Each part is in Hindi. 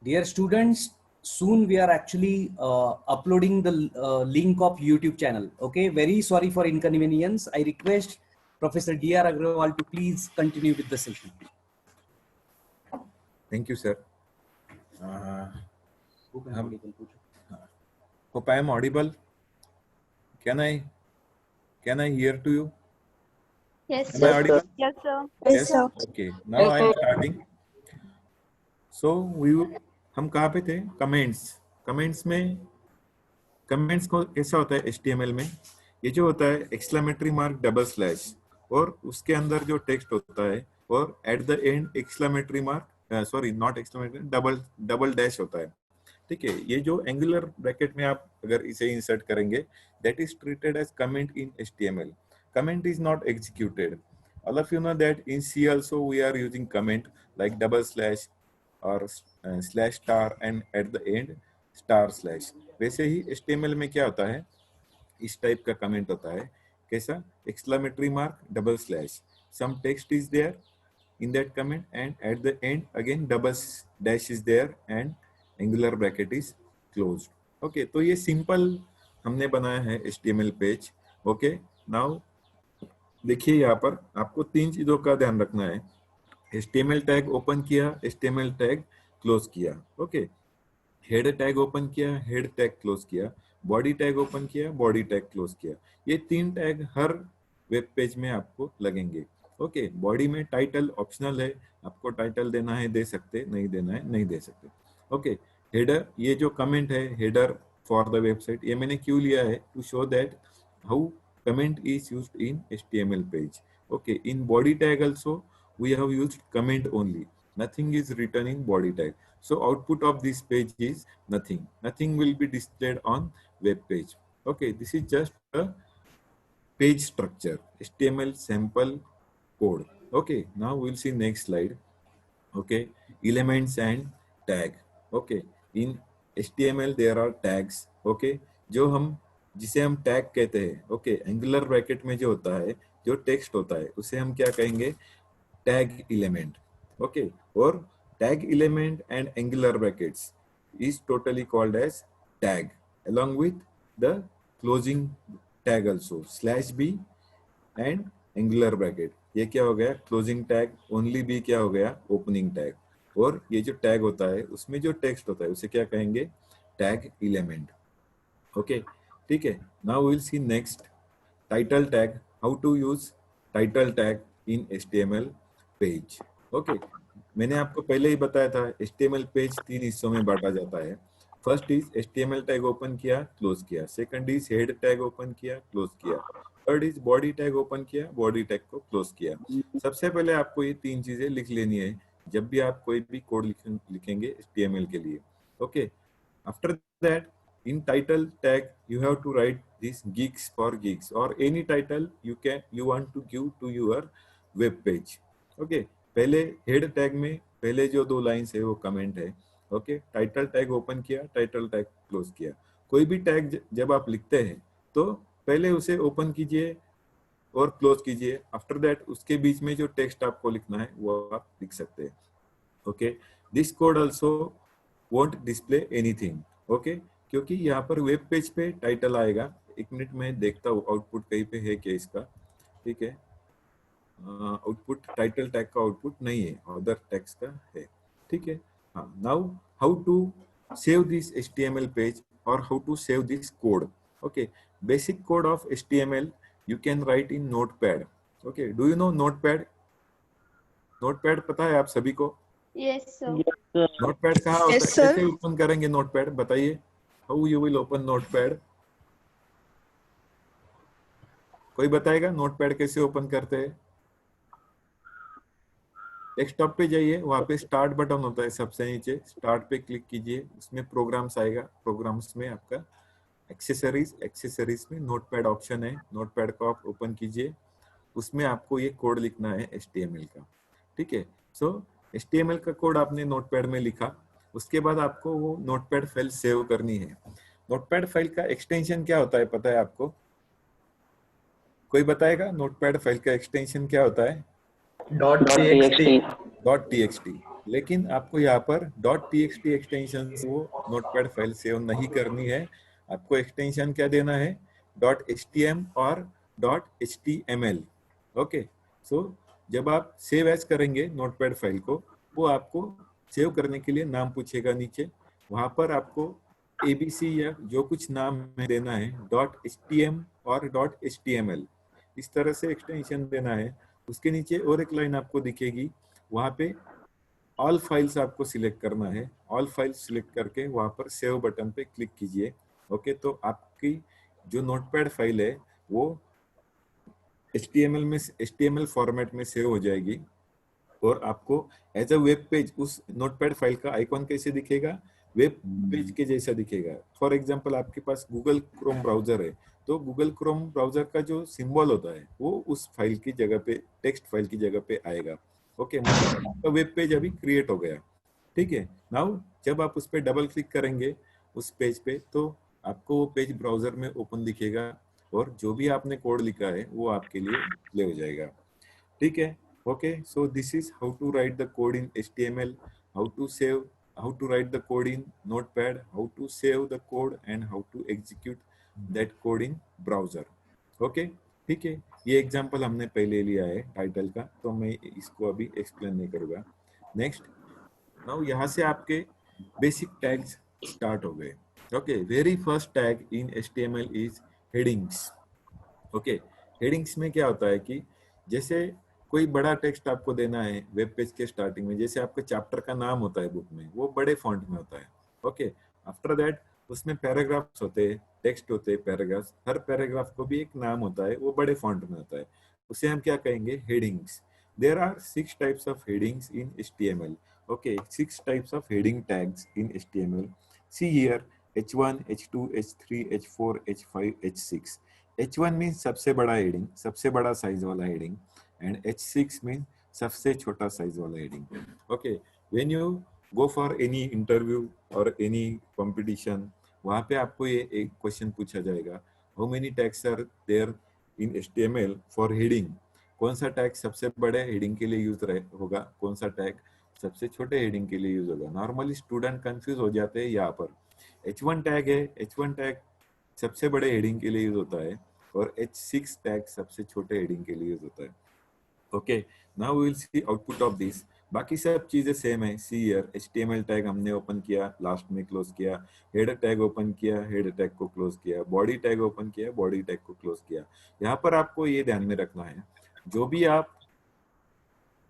Dear students, soon we are actually uploading the link of YouTube channel. Okay, very sorry for inconvenience. I request Professor D.R. Agrawal to please continue with the session. Thank you, sir. Hope I am audible. Can I hear to you? Yes, Am I sir. audible? Yes, sir. Yes. Okay. Now I am starting. So हम कहाँ पे थे? कमेंट्स में कमेंट्स को कैसा होता है HTML में? ये जो होता है एक्सक्लेमेटरी मार्क डबल स्लैश और उसके अंदर जो टेक्स्ट होता है और at the end exclamatory mark sorry not exclamatory double dash होता है. ठीक है, ये जो एंगुलर ब्रैकेट में आप अगर इसे इंसर्ट करेंगे that is treated as comment in HTML. Comment is not executed. All of you know that in C also we are using comment like double slash or slash star and at the end star slash. वैसे ही HTML में क्या होता है, इस टाइप का कमेंट होता है. कैसा? Exclamatory mark double slash, some text is there in that comment and at the end again double dash is there and angular bracket is closed. Okay, तो ये सिंपल हमने बनाया है HTML पेज. ओके, नाउ देखिए यहाँ पर आपको तीन चीजों का ध्यान रखना है. HTML टैग ओपन किया, HTML टैग क्लोज किया. ओके, हेड टैग ओपन किया, हेड टैग क्लोज किया, बॉडी टैग ओपन किया, बॉडी टैग क्लोज किया. ये तीन टैग हर वेब पेज में आपको लगेंगे. ओके, बॉडी में टाइटल ऑप्शनल है, आपको टाइटल देना है दे सकते, नहीं देना है नहीं दे सकते. ओके, हेडर, ये जो कमेंट है हेडर फॉर द वेबसाइट, ये मैंने क्यों लिया है to show that how comment is used in HTML page. Okay, in body tag also we have used comment only, nothing is written in body tag. So output of this page is nothing will be displayed on web page. Okay, this is just a page structure, HTML sample code. Okay, now we'll see next slide. Okay, elements and tag. Okay, in HTML there are tags. Okay, जो हम जिसे हम टैग कहते हैं. ओके, एंगुलर ब्रैकेट में जो होता है, जो टेक्स्ट होता है, उसे हम क्या कहेंगे? Tag element. ओके, और tag element and angular brackets is totally called as tag along with the closing tag also slash b and angular bracket. ये क्या हो गया? Closing tag. ओनली बी क्या हो गया? Opening tag. और ये जो टैग होता है उसमें जो टेक्स्ट होता है उसे क्या कहेंगे? Tag element. ओके, ठीक है. Now will see next title tag. How to use title tag in HTML page. Okay, मैंने आपको पहले ही बताया था HTML पेज तीन हिस्सों में बांटा जाता है. First is HTML tag open किया, क्लोज किया. Second is head tag open किया, क्लोज किया. Third is body tag open किया, बॉडी टैग को क्लोज किया. सबसे पहले आपको ये तीन चीजें लिख लेनी है जब भी आप कोई भी कोड लिखेंगे HTML के लिए. Okay, after that in title tag you have to write this geeks for geeks or any title you want to give to your web page. Okay, पहले हेड टैग में पहले जो दो लाइंस है वो कमेंट है. ओके, टाइटल टैग ओपन किया, टाइटल टैग क्लोज किया. कोई भी टैग जब आप लिखते हैं तो पहले उसे ओपन कीजिए और क्लोज कीजिए. आफ्टर दैट उसके बीच में जो टेक्स्ट आपको लिखना है वो आप लिख सकते हैं. Okay, this code also won't display anything. Okay, क्योंकि यहाँ पर वेब पेज पे टाइटल आएगा. एक मिनट में देखता हूँ आउटपुट कहीं पे है क्या इसका. ठीक है, आउटपुट टाइटल टैग का आउटपुट नहीं है, अदर टैग्स का है. ठीक है. हाँ, now how to save this HTML page और how to save this code. Okay, basic code of HTML you can write in Notepad. Okay, do you know Notepad? Notepad पता है आप सभी को? Yes, sir. नोटपैड कहाँ होता है? कैसे ओपन करेंगे नोटपैड? बताइए, how you will open notepad? कोई बताएगा नोटपैड कैसे ओपन करते हैं? डेस्कटॉप पे जाइए, वहां पे स्टार्ट बटन होता है सबसे नीचे. स्टार्ट पे क्लिक कीजिए, उसमें प्रोग्राम्स आएगा. प्रोग्राम्स में आपका एक्सेसरीज में नोटपैड ऑप्शन है. नोटपैड को आप ओपन कीजिए, उसमें आपको ये कोड लिखना है HTML का. ठीक है. सो HTML का कोड आपने नोटपैड में लिखा, उसके बाद आपको वो नोटपैड फाइल सेव करनी है. नोटपैड फाइल का एक्सटेंशन क्या होता है पता है आपको? कोई बताएगा नोटपैड फाइल का एक्सटेंशन क्या होता है? .txt. .txt. लेकिन आपको यहाँ पर .txt एक्सटेंशन से वो नोटपैड फाइल सेव नहीं करनी है। आपको एक्सटेंशन क्या देना है, .htm और .html। ओके, सो जब आप सेव एज करेंगे नोटपैड फाइल को, वो आपको सेव करने के लिए नाम पूछेगा नीचे, वहां पर आपको ABC या जो कुछ नाम में देना है, .htm और .html, इस तरह से एक्सटेंशन देना है। उसके नीचे और एक लाइन आपको दिखेगी, वहां पे ऑल फाइल्स आपको सिलेक्ट करना है। ऑल फाइल्स सिलेक्ट करके वहां पर सेव बटन पे क्लिक कीजिए। ओके, तो आपकी जो नोटपैड फाइल है वो HTML फॉर्मेट में सेव हो जाएगी, और आपको एज अ वेब पेज उस नोटपैड फाइल का आइकॉन कैसे दिखेगा, वेब पेज के जैसा दिखेगा। फॉर एग्जांपल आपके पास गूगल क्रोम ब्राउजर है, तो गूगल क्रोम ब्राउजर का जो सिंबल होता है वो उस फाइल की जगह पे, टेक्स्ट फाइल की जगह पे आएगा। ओके, मतलब आपका वेब पेज अभी क्रिएट हो गया। ठीक है, नाउ जब आप उस पर डबल क्लिक करेंगे उस पेज पे, तो आपको वो पेज ब्राउजर में ओपन दिखेगा, और जो भी आपने कोड लिखा है वो आपके लिए प्ले हो जाएगा। ठीक है, okay, so this is how to write the code in HTML, how to write the code in Notepad, how to save the code, and how to execute that code in browser. Okay, ठीक है, ये एग्जांपल हमने पहले लिया है टाइटल का, तो मैं इसको अभी एक्सप्लेन नहीं करूंगा। नेक्स्ट, नाउ यहाँ से आपके बेसिक टैग्स स्टार्ट हो गए। Okay, very first tag in HTML is headings. Okay, headings में क्या होता है कि जैसे कोई बड़ा टेक्स्ट आपको देना है वेब पेज के स्टार्टिंग में, जैसे आपके चैप्टर का नाम होता है बुक में, वो बड़े फॉन्ट में होता है। ओके, आफ्टर दैट उसमें पैराग्राफ्स होते हैं, टेक्स्ट होते हैं पैराग्राफ्स, हर पैराग्राफ को भी एक नाम होता है, वो बड़े फॉन्ट में होता है, उसे हम क्या कहेंगे, headings. There are 6 types of headings in HTML। Okay, 6 types of heading tags in HTML। See here H1, H2, H3, H4, H5, H6। H1 means सबसे बड़ा हेडिंग, सबसे बड़ा साइज वाला हेडिंग, एंड H6 मीन्स सबसे छोटा साइज वाला heading. Okay, when you go for any interview और एनी कंपटीशन, वहां पे आपको ये एक क्वेश्चन पूछा जाएगा, how many tags are there in HTML for heading. कौन सा टैग सबसे बड़े हेडिंग के लिए यूज होगा, कौन सा टैग सबसे छोटे हेडिंग के लिए यूज होगा। नॉर्मली स्टूडेंट कंफ्यूज हो जाते हैं यहाँ पर। H1 टैग है, H1 टैग सबसे बड़े हेडिंग के लिए यूज होता है, और H6 टैग सबसे छोटे हेडिंग के लिए यूज होता है। Okay, now we will see output of this. बाकी सब चीजें सेम है। सी हियर HTML टैग हमने ओपन किया, लास्ट में क्लोज किया, हेड टैग ओपन किया, हेड टैग को क्लोज किया, बॉडी टैग ओपन किया, बॉडी टैग को क्लोज किया। यहाँ पर आपको ये ध्यान में रखना है, जो भी आप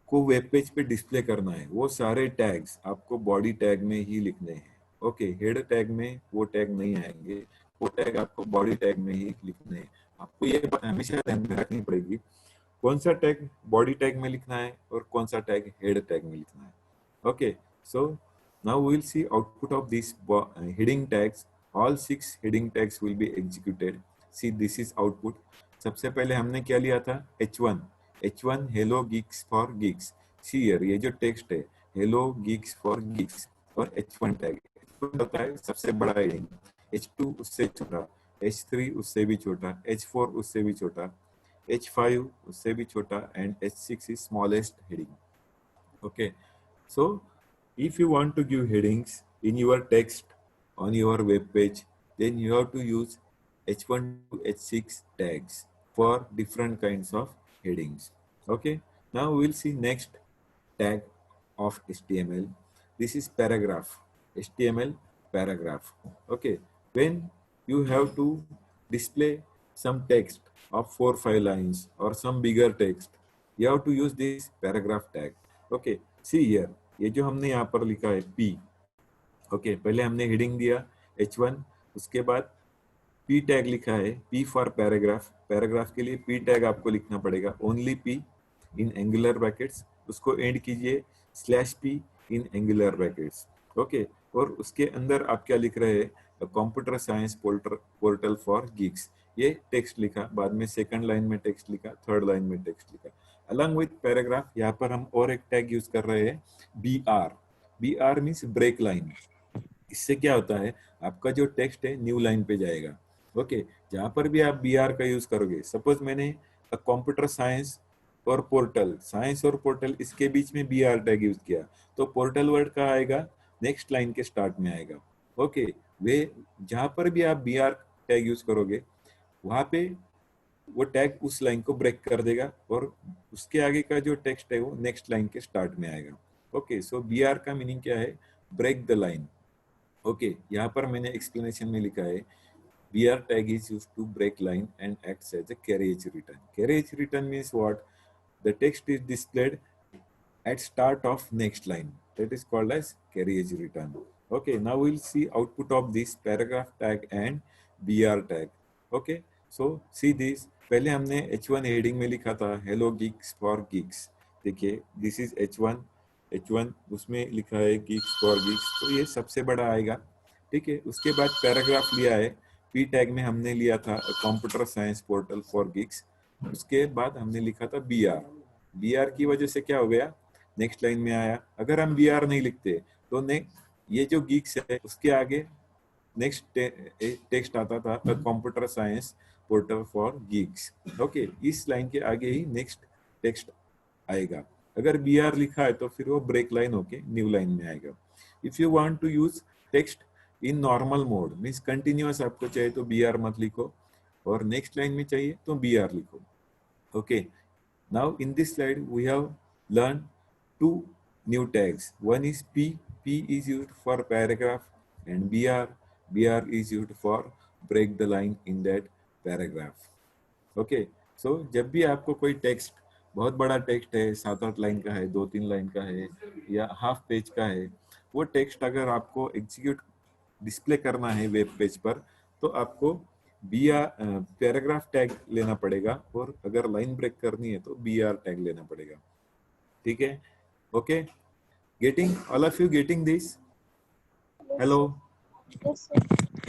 को वेब पेज पे डिस्प्ले करना है वो सारे टैग्स आपको बॉडी टैग में ही लिखने हैं। ओके, हेड टैग में वो टैग नहीं आएंगे, वो टैग आपको बॉडी टैग में ही लिखने हैं। आपको ये बात हमेशा ध्यान में रखनी पड़ेगी, कौन सा टैग बॉडी टैग में लिखना है और कौन सा टैग हेड टैग में लिखना है। Okay, so now we will see output of this heading tags. All 6 heading tags will be executed. See this is output. सबसे पहले हमने क्या लिया था, H1 hello geeks for geeks. See here, ये जो टेक्स्ट है हेलो गीक्स फॉर गीक्स, और H1 टैग होता है सबसे बड़ा हेडिंग, H2 उससे छोटा, H3 उससे भी छोटा, H4 उससे भी छोटा, H5 उससे भी छोटा, and H6 is smallest heading. Okay, so if you want to give headings in your text on your web page, then you have to use H1 to H6 tags for different kinds of headings. Okay, now we'll see next tag of HTML. This is paragraph, HTML paragraph. Okay, when you have to display some text of 4-5 lines or some bigger text, you have to use this paragraph tag. Okay, see here, ये जो हमने यहाँ पर लिखा है P. ओके, पहले हमने हेडिंग दिया H1, उसके बाद P टैग लिखा है, P फॉर पैराग्राफ। पैराग्राफ के लिए P टैग आपको लिखना पड़ेगा, ओनली P इन एंगुलर ब्रैकेट्स, उसको एंड कीजिए /P इन एंगुलर ब्रैकेट्स। ओके, और उसके अंदर आप क्या लिख रहे हैं, computer science portal for Geeks, ये टेक्स्ट लिखा, बाद में सेकंड लाइन में टेक्स्ट लिखा, थर्ड लाइन में टेक्स्ट लिखा। अलॉन्ग विथ पैराग्राफ यहाँ पर हम और एक टैग यूज कर रहे हैं, BR मीन्स ब्रेक लाइन। इससे क्या होता है, आपका जो टेक्स्ट है न्यू लाइन पे जाएगा। ओके, जहां पर भी आप BR का यूज करोगे, सपोज मैंने कंप्यूटर साइंस और पोर्टल, साइंस और पोर्टल, इसके बीच में बी आर टैग यूज किया, तो पोर्टल वर्ड कहाँ आएगा? नेक्स्ट लाइन के स्टार्ट में आएगा। ओके, वे जहां पर भी आप बी आर टैग यूज करोगे वहां पे वो टैग उस लाइन को ब्रेक कर देगा और उसके आगे का जो टेक्स्ट है वो नेक्स्ट लाइन के स्टार्ट में आएगा। ओके, सो बी आर का मीनिंग क्या है? Break the line. ओके, यहाँ पर मैंने एक्सप्लेनेशन में लिखा है BR tag is used to break line and acts as a carriage return. Carriage return means what? The text is displayed at start of next line. That is called as carriage return. Okay, now we'll see output of this paragraph tag and BR tag. Okay, so see this. पहले हमने H1 heading में लिखा था Hello Geeks for Geeks. देखिए, this is H1. H1 उसमें लिखा है Geeks for Geeks, तो ये सबसे बड़ा आएगा। ठीक है, उसके बाद पैराग्राफ लिया है, पी टैग में हमने लिया था computer science portal for gigs. उसके बाद हमने लिखा था बी आर। बी आर की वजह से क्या हो गया? नेक्स्ट लाइन में आया। अगर हम बी आर नहीं लिखते तो ये जो गिग्स है उसके आगे नेक्स्ट टेक्स्ट आता था computer science portal for gigs. Okay, इस लाइन के आगे ही नेक्स्ट टेक्स्ट आएगा। अगर बी आर लिखा है तो फिर वो ब्रेक लाइन होके न्यू लाइन में आएगा। If you want to use text in normal mode means continuous आपको चाहिए तो बी आर मत लिखो, और नेक्स्ट लाइन में चाहिए तो बी आर लिखो। Okay, now in this slide we have learn two new tags. One is P, P is used for paragraph, and B R is used for break the line in that paragraph. Okay, so जब भी आपको कोई टेक्स्ट, बहुत बड़ा टेक्स्ट है, 7-8 लाइन का है, 2-3 लाइन का है, या हाफ पेज का है, वो टेक्स्ट अगर आपको एग्जीक्यूट डिस्प्ले करना है वेब पेज पर, तो आपको बी आर पैराग्राफ टैग लेना पड़ेगा, और अगर लाइन ब्रेक करनी है तो बी आर टैग लेना पड़ेगा। ठीक है? Okay, getting, all of you getting this? Hello, Yes, sir.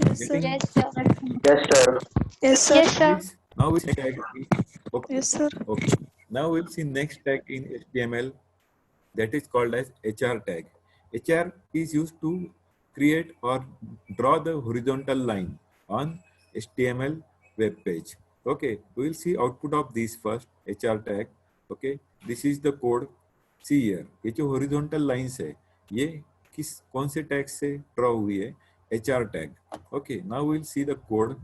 Yes, sir. getting? Yes, sir. Yes, sir. Yes, sir. Yes, sir. Now we see tag. Okay. Yes, sir. Okay. Now we'll see next tag in HTML, that is called as HR tag. HR is used to create or draw the horizontal line on HTML web page. Okay, we will see output of this first, HR tag. Okay, this is the code. See here, ये जो horizontal lines है, ये कौन से टैग से ड्रॉ हुई है? HR tag. Okay, now we will see the code.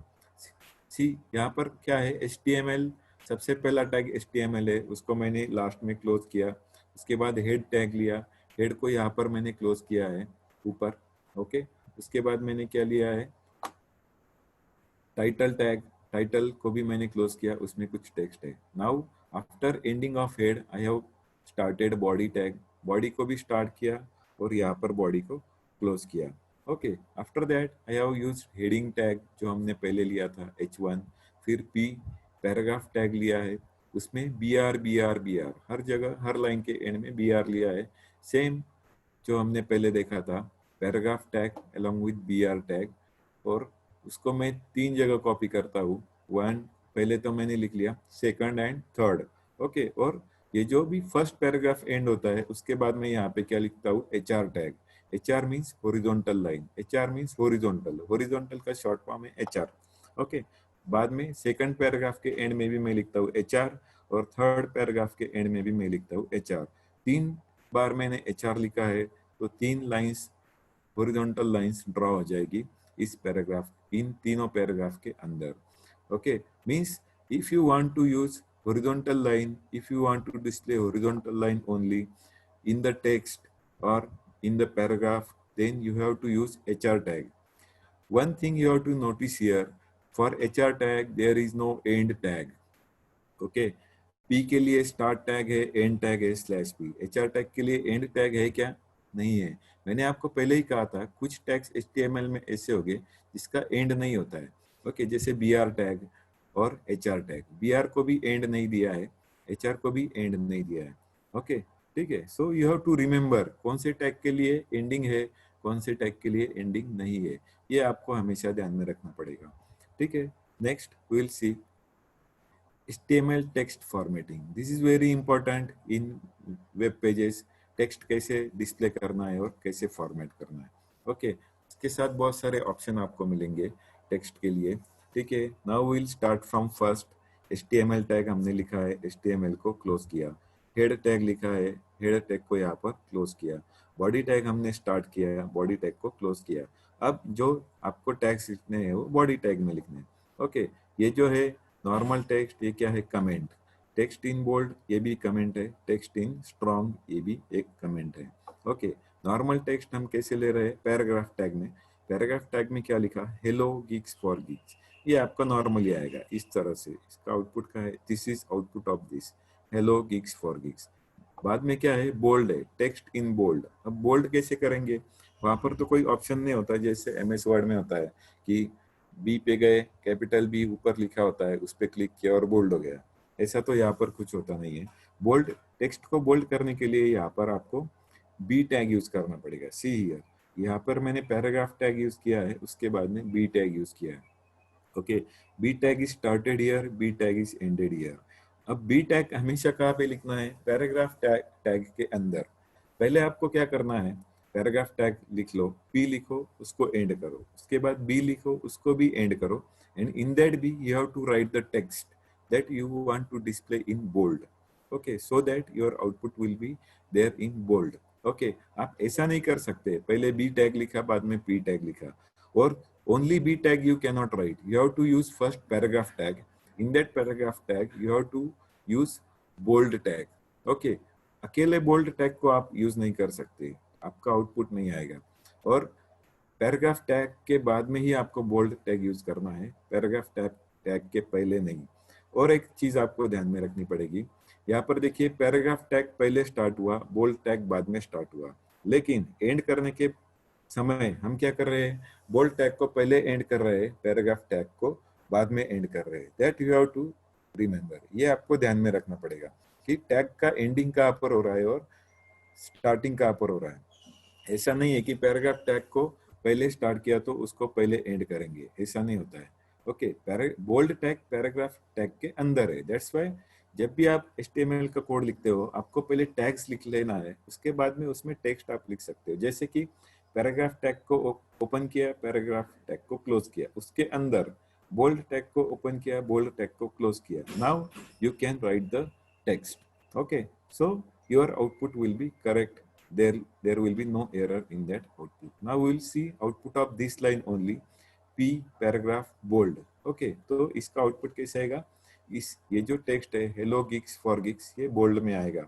See, यहाँ पर क्या है? HTML, सबसे पहला टैग HTML है, उसको मैंने लास्ट में क्लोज किया। उसके बाद हेड टैग लिया, हेड को यहाँ पर मैंने क्लोज किया है ऊपर। ओके, उसके बाद मैंने क्या लिया है? टाइटल टैग, टाइटल को भी मैंने क्लोज किया, उसमें कुछ टेक्स्ट है। Now after ending of head I have started body tag, body को भी स्टार्ट किया और यहाँ पर बॉडी को क्लोज किया। Okay, after that I have used heading tag जो हमने पहले लिया था H1, फिर P पैराग्राफ टैग लिया है, उसमें बी आर हर जगह हर लाइन के एंड में बी आर लिया है, सेम जो हमने पहले देखा था paragraph tag along with B R tag. और उसको मैं 3 जगह कॉपी करता हूँ। 1 पहले तो मैंने लिख लिया, सेकंड एंड थर्ड। ओके, और ये जो भी फर्स्ट पैराग्राफ एंड होता है उसके बाद मैं यहाँ पे क्या लिखता हूँ? HR tag. HR means horizontal line, HR means horizontal, horizontal का शॉर्ट फॉर्म है HR। ओके, बाद में सेकंड पैराग्राफ के एंड में भी मैं लिखता हूँ HR, और थर्ड पैराग्राफ के एंड में भी मैं लिखता हूँ HR। 3 बार मैंने HR लिखा है तो 3 लाइंस हॉरिजॉन्टल लाइंस ड्रॉ हो जाएगी इस पैराग्राफ, इन तीनों पैराग्राफ के अंदर। Okay, means if you want to use horizontal line, if you want to display horizontal line only in the text or in the paragraph, then you have to use HR tag. One thing you have to notice here, for HR tag there is no end tag. Okay, P के लिए स्टार्ट टैग है, एंड टैग है /P। HR टैग के लिए एंड टैग है क्या? नहीं है। मैंने आपको पहले ही कहा था कुछ टैग्स HTML में ऐसे हो गए जिसका एंड नहीं होता है। ओके, जैसे BR टैग और HR टैग, BR को भी एंड नहीं दिया है, HR को भी एंड नहीं दिया है। ओके, ठीक है। So you have to remember कौन से टैग के लिए एंडिंग है, कौन से टैग के लिए एंडिंग नहीं है, ये आपको हमेशा ध्यान में रखना पड़ेगा। ठीक है, next we will see HTML text formatting. This is very important in web pages. Text कैसे डिस्प्ले करना है और कैसे फॉर्मेट करना है। ओके, इसके साथ बहुत सारे ऑप्शन आपको मिलेंगे टेक्स्ट के लिए। ठीक है, now we will start from first, HTML tag हमने लिखा है, HTML को क्लोज किया। हेड टैग लिखा है, हेड टैग को यहाँ पर क्लोज किया। बॉडी टैग हमने स्टार्ट किया है, बॉडी टैग को क्लोज किया। अब जो आपको टैग्स लिखने हैं वो बॉडी टैग में लिखने हैं। ओके, ये जो है नॉर्मल टेक्स्ट, ये क्या है? कमेंट। टेक्स्ट इन बोल्ड, ये भी कमेंट है। टेक्स्ट इन स्ट्रॉन्ग, ये भी एक कमेंट है। ओके, नॉर्मल टेक्स्ट हम कैसे ले रहे हैं? पैराग्राफ टैग में। पैराग्राफ टैग में क्या लिखा? Hello geeks for Geeks. ये आपका नॉर्मली आएगा इस तरह से। इसका आउटपुट का है, this is output of this, hello geeks for Geeks. बाद में क्या है? बोल्ड है, टेक्स्ट इन बोल्ड। अब बोल्ड कैसे करेंगे? वहां पर तो कोई ऑप्शन नहीं होता जैसे MS वर्ड में होता है कि बी पे गए, कैपिटल बी ऊपर लिखा होता है, उस पर क्लिक किया और बोल्ड हो गया। ऐसा तो यहाँ पर कुछ होता नहीं है। बोल्ड, टेक्स्ट को बोल्ड करने के लिए यहाँ पर आपको बी टैग यूज करना पड़ेगा। सी हियर, यहाँ पर मैंने पैराग्राफ टैग यूज किया है, उसके बाद में बी टैग यूज किया है। Okay, B tag is started here, B tag is ended here. अब बी टैग हमेशा कहाँ पे लिखना है? पैराग्राफ टैग के अंदर। पहले आपको क्या करना है? पैराग्राफ टैग लिख लो, पी लिखो, उसको एंड करो, उसके बाद बी लिखो, उसको भी एंड करो, end in that B you have to write the text that you want to display in bold. Okay, so that your output will be there in bold. Okay, आप ऐसा नहीं कर सकते पहले बी टैग लिखा बाद में पी टैग लिखा, और only B tag you cannot write. You have to use first paragraph tag. In that paragraph tag, you have to use bold tag. Okay. अकेले bold tag को आप यूज नहीं कर सकते, आपका आउटपुट नहीं आएगा। और पैराग्राफ टैग के बाद में ही आपको बोल्ड टैग यूज करना है, पैराग्राफ टैग के पहले नहीं। और एक चीज आपको ध्यान में रखनी पड़ेगी, यहाँ पर देखिए पैराग्राफ टैग पहले स्टार्ट हुआ, बोल्ड टैग बाद में स्टार्ट हुआ, लेकिन एंड करने के समय हम क्या कर रहे हैं? बोल्ड टैग को पहले एंड कर रहे हैं, पैराग्राफ टैग को बाद में एंड कर रहे हैं। That you have to remember, ये आपको ध्यान में रखना पड़ेगा कि टैग का एंडिंग कहाँ पर हो रहा है और स्टार्टिंग कहाँ पर हो रहा है। ऐसा नहीं है कि पैराग्राफ टैग को पहले स्टार्ट किया तो उसको पहले एंड करेंगे, ऐसा नहीं होता है। Okay, bold tag paragraph tag के अंदर है। दैट्स व्हाई जब भी आप HTML का कोड लिखते हो, आपको पहले टैग्स लिख लेना है, उसके बाद में उसमें टेक्स्ट आप लिख सकते हो। जैसे कि पैराग्राफ टैग को ओपन किया, पैराग्राफ टैग को क्लोज किया, उसके अंदर बोल्ड टैग को ओपन किया, बोल्ड टैग को क्लोज किया। Now you can write the text. Okay, so your output will B correct, there will be no error in that output. Now we will see output of this line only, p paragraph bold. Okay, तो इसका आउटपुट कैसे आएगा? ये जो टेक्स्ट है हेलो गिक्स फॉर गिक्स, ये बोल्ड में आएगा।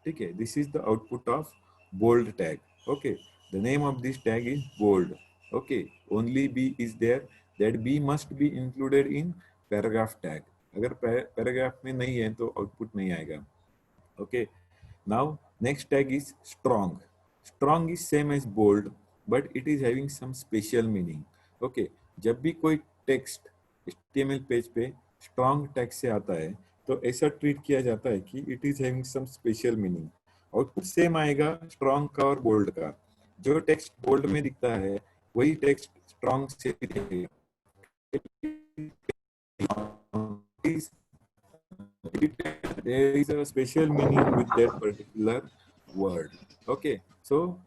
ठीक है, this is the output of bold tag. Okay, the name of this tag is bold. Okay, only B is there, that B must be included in paragraph tag. अगर पैराग्राफ में नहीं है तो आउटपुट नहीं आएगा। Okay, now next tag is strong. Strong is same as bold, but it is having some special meaning. Okay, जब भी कोई टेक्स्ट HTML पेज पे strong टैग से आता है तो ऐसा ट्रीट किया जाता है कि it is having some special meaning. Output same आएगा स्ट्रॉन्ग का और बोल्ड का। जो टेक्स्ट बोल्ड में दिखता है वही टेक्स्ट स्ट्रॉन्ग से दिखेगा। There is a special meaning with that particular word. Okay, so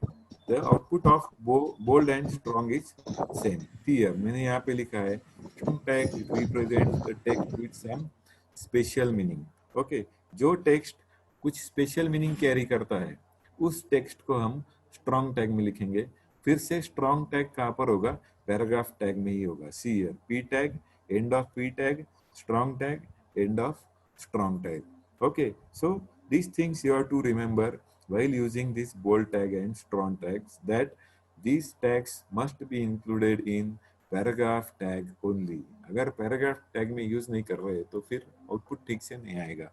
the output of bold and strong is same. Here मैंने यहाँ पे लिखा है strong tag represents the text with some special meaning. Okay, जो टेक्स्ट कुछ स्पेशल मीनिंग कैरी करता है उस टेक्स्ट को हम स्ट्रॉन्ग टैग में लिखेंगे। फिर से स्ट्रॉन्ग टैग कहाँ पर होगा? पैराग्राफ टैग में ही होगा। See here, P tag, end of P tag, strong tag, end of strong tag. Okay, so these things you have to remember while using this bold tag and strong tags, that these tags must be included in paragraph tag only. अगर पैराग्राफ टैग में यूज नहीं कर रहे तो फिर आउटपुट ठीक से नहीं आएगा।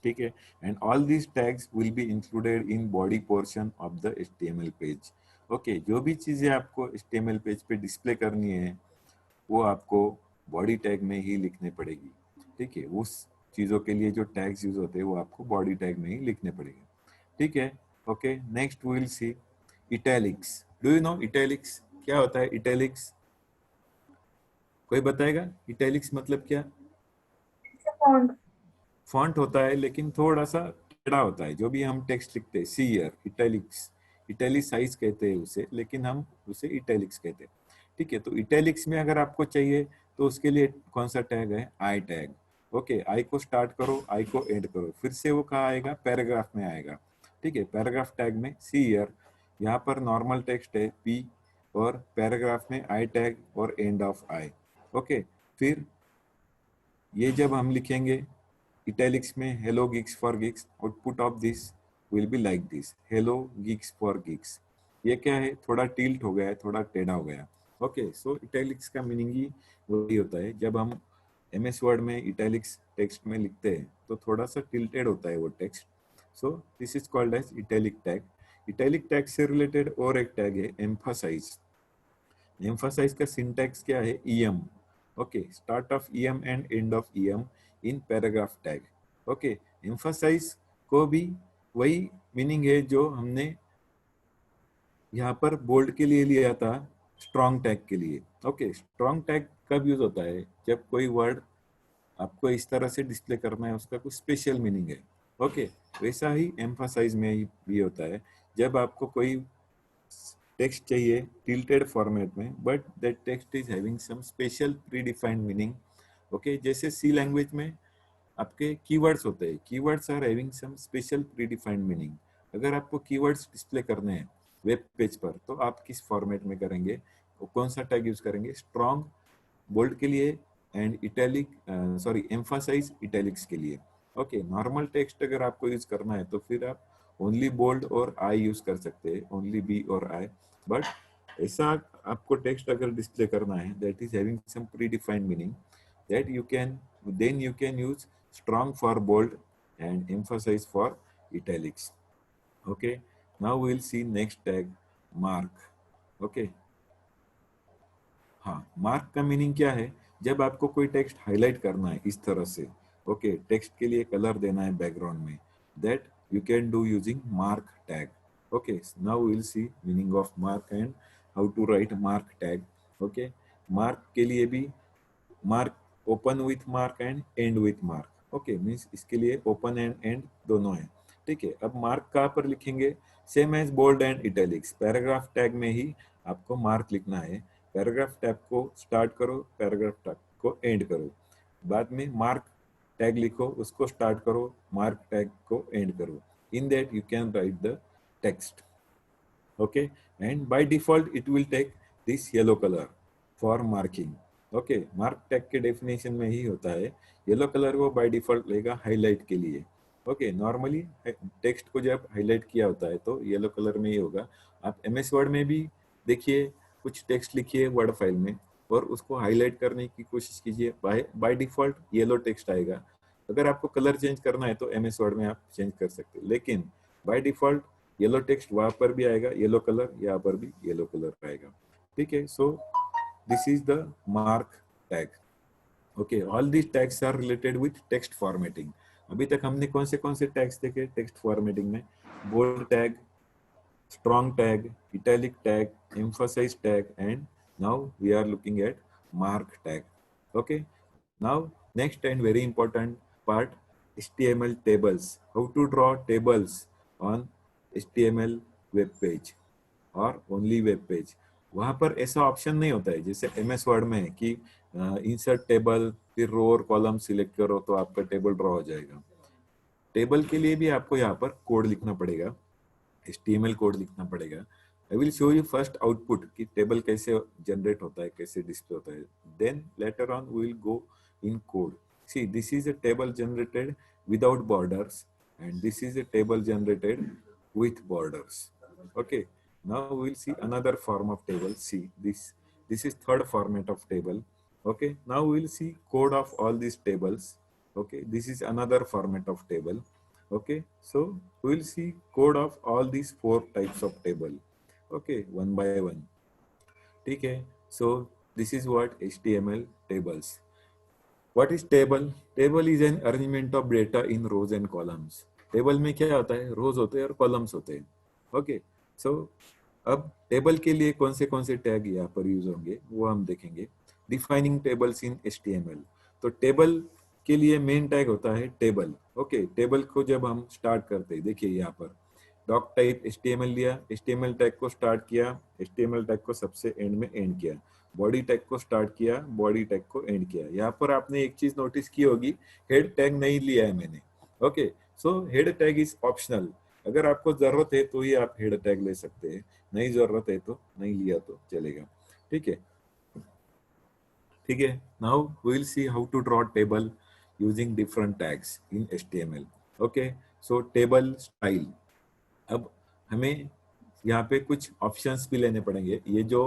ठीक है, and all these tags will be included in body portion of the HTML page. Okay, जो भी चीजें आपको HTML पेज पे डिस्प्ले करनी है वो आपको बॉडी टैग में ही लिखने पड़ेगी। ठीक है, उस चीजों के लिए जो टैग्स यूज होते हैं वो आपको बॉडी टैग में ही लिखने पड़ेंगे। ठीक है, okay, next we will see italics. Do you know italics? क्या होता है इटैलिक्स? कोई बताएगा इटैलिक्स मतलब क्या? फॉन्ट होता है लेकिन थोड़ा सा टेढ़ा होता है। जो भी हम टेक्स्ट लिखते हैं, सी हियर इटैलिक्स, इटैलिसाइज कहते हैं उसे, लेकिन हम उसे इटैलिक्स कहते हैं। ठीक है, तो इटैलिक्स में अगर आपको चाहिए तो उसके लिए कौन सा टैग है? I tag. ओके, आई को स्टार्ट करो, आई को एंड करो, फिर से वो कहाँ आएगा, पैराग्राफ में आएगा। ठीक है, पैराग्राफ टैग में सी हियर, यहाँ पर नॉर्मल टेक्स्ट है पी, और पैराग्राफ में आई टैग और एंड ऑफ आई। ओके, फिर ये जब हम लिखेंगे इटैलिक्स में, हेलो गिग्स फॉर gigs, output of this will be like this, hello gigs फॉर गिग्स। ये क्या है, थोड़ा टिल्ट हो गया है, थोड़ा टेढ़ा हो गया। ओके, सो इटैलिक्स का मीनिंग ही वही होता है, जब हम MS वर्ड में इटैलिक्स टेक्स्ट में लिखते हैं तो थोड़ा सा टिल्टेड होता है वो text. So this is called as italic tag. Italic tag से रिलेटेड और एक टैग है एम्फासाइज। एम्फासाइज का सिंटैक्स क्या है, EM। Okay, start of EM and end of EM in paragraph tag. Okay, emphasise को भी वही मीनिंग है जो हमने यहाँ पर बोल्ड के लिए लिया था स्ट्रॉन्ग टैग के लिए। ओके, स्ट्रॉन्ग टैग कब यूज होता है, जब कोई वर्ड आपको इस तरह से डिस्प्ले करना है, उसका कुछ स्पेशल मीनिंग है। ओके, वैसा ही एम्फासाइज में भी होता है, जब आपको कोई टेक्स्ट चाहिए टिल्टेड फॉर्मेट में, but that text is having some special pre defined meaning. Okay, जैसे सी लैंग्वेज में आपके कीवर्ड्स होते हैं, keywords are having some special pre defined meaning. अगर आपको कीवर्ड्स डिस्प्ले करने हैं वेब पेज पर, तो आप किस फॉर्मेट में करेंगे, कौन सा टैग यूज करेंगे, स्ट्रॉन्ग बोल्ड के लिए and italic sorry emphasise italics के लिए। ओके, नॉर्मल टेक्स्ट अगर आपको यूज करना है तो फिर आप ओनली बोल्ड और आई यूज कर सकते हैं, ओनली बी और आई। बट ऐसा आपको टेक्स्ट अगर डिस्प्ले करना है that is having some pre defined meaning, that you can then you can use strong for bold and emphasize for italics. Okay, now we will see next tag, mark. Okay, हाँ, मार्क का मीनिंग क्या है, जब आपको कोई टेक्स्ट हाईलाइट करना है इस तरह से। ओके, टेक्स्ट के लिए कलर देना है बैकग्राउंड में, that you can do using mark tag. Okay, now we will see meaning of mark and how to write mark tag. Okay, mark के लिए भी mark open with mark and end with mark. Okay, means इसके लिए ओपन एंड एंड दोनों है। ठीक है, अब मार्क कहाँ पर लिखेंगे, same as bold and italics, paragraph tag में ही आपको मार्क लिखना है। पैराग्राफ टैग को स्टार्ट करो, पैराग्राफ टैग को एंड करो, बाद में मार्क टैग लिखो, उसको स्टार्ट करो, मार्क टैग को एंड करो। In that you can write the text. Okay, and by default it will take this yellow colour for marking. Okay, mark tag के डेफिनेशन में ही होता है, येलो कलर वो बाय डिफॉल्ट लेगा हाईलाइट के लिए। ओके, नॉर्मली टेक्स्ट को जब हाईलाइट किया होता है तो येलो कलर में ही होगा। आप MS वर्ड में भी देखिए, कुछ टेक्स्ट लिखिए वर्ड फाइल में और उसको हाईलाइट करने की कोशिश कीजिए, बाय डिफॉल्ट येलो टेक्स्ट आएगा। अगर आपको कलर चेंज करना है तो MS वर्ड में आप चेंज कर सकते हैं, लेकिन बाय डिफॉल्ट येलो टेक्स्ट वहां पर भी आएगा येलो कलर, यहाँ पर भी येलो कलर आएगा। ठीक है, सो this is the mark tag. Okay, all these tags are related with text formatting. अभी तक हमने कौन से टैग्स देखे टेक्स्ट फॉर्मेटिंग में, bold tag, strong tag, italic tag, emphasize tag, and now we are looking at mark tag. Okay, now next and very important part, HTML tables. How to draw tables on HTML web page और ओनली वेब पेज। वहां पर ऐसा ऑप्शन नहीं होता है जैसे MS वर्ड में है कि इंसर्ट टेबल, फिर रो और कॉलम सिलेक्ट करो तो आपका टेबल ड्रॉ हो जाएगा। टेबल के लिए भी आपको यहाँ पर कोड लिखना पड़ेगा, HTML कोड लिखना पड़ेगा। I will show you first output कि टेबल कैसे जनरेट होता है, कैसे डिस्प्ले होता है, then later on we will go in code. See, this is a table generated without borders and this is a table generated with borders. Okay, now we will see another form of table. See, this is third format of table. Okay, now we will see code of all these tables. Okay, this is another format of table. Okay, so we will see code of all these 4 types of table. Okay, one by one. Okay, so this is what HTML tables. What is table? Table is an arrangement of data in rows and columns. Table में क्या होता है, रोज होते हैं और कॉलम्स होते हैं। ओके, सो अब टेबल के लिए कौन से टैग यहाँ पर यूज होंगे वो हम देखेंगे। डिफाइनिंग टेबल्स इन HTML, तो टेबल के लिए मेन टैग होता है टेबल। ओके, टेबल को जब हम स्टार्ट करते हैं, देखिए यहाँ पर डॉक टाइप HTML लिया, HTML टैग को स्टार्ट किया, HTML टैग को सबसे एंड में एंड किया, बॉडी टैग को स्टार्ट किया, बॉडी टैग को एंड किया। यहाँ पर आपने एक चीज नोटिस की होगी, हेड टैग नहीं लिया है मैंने। Okay, so head tag is optional. अगर आपको जरूरत है तो ही आप हेड टैग ले सकते हैं, नहीं जरूरत है तो नहीं लिया तो चलेगा। ठीक है, ठीक है। Now we will see how to draw table using different tags in HTML। Okay, so table style. अब हमें यहाँ पे कुछ ऑप्शंस भी लेने पड़ेंगे। ये जो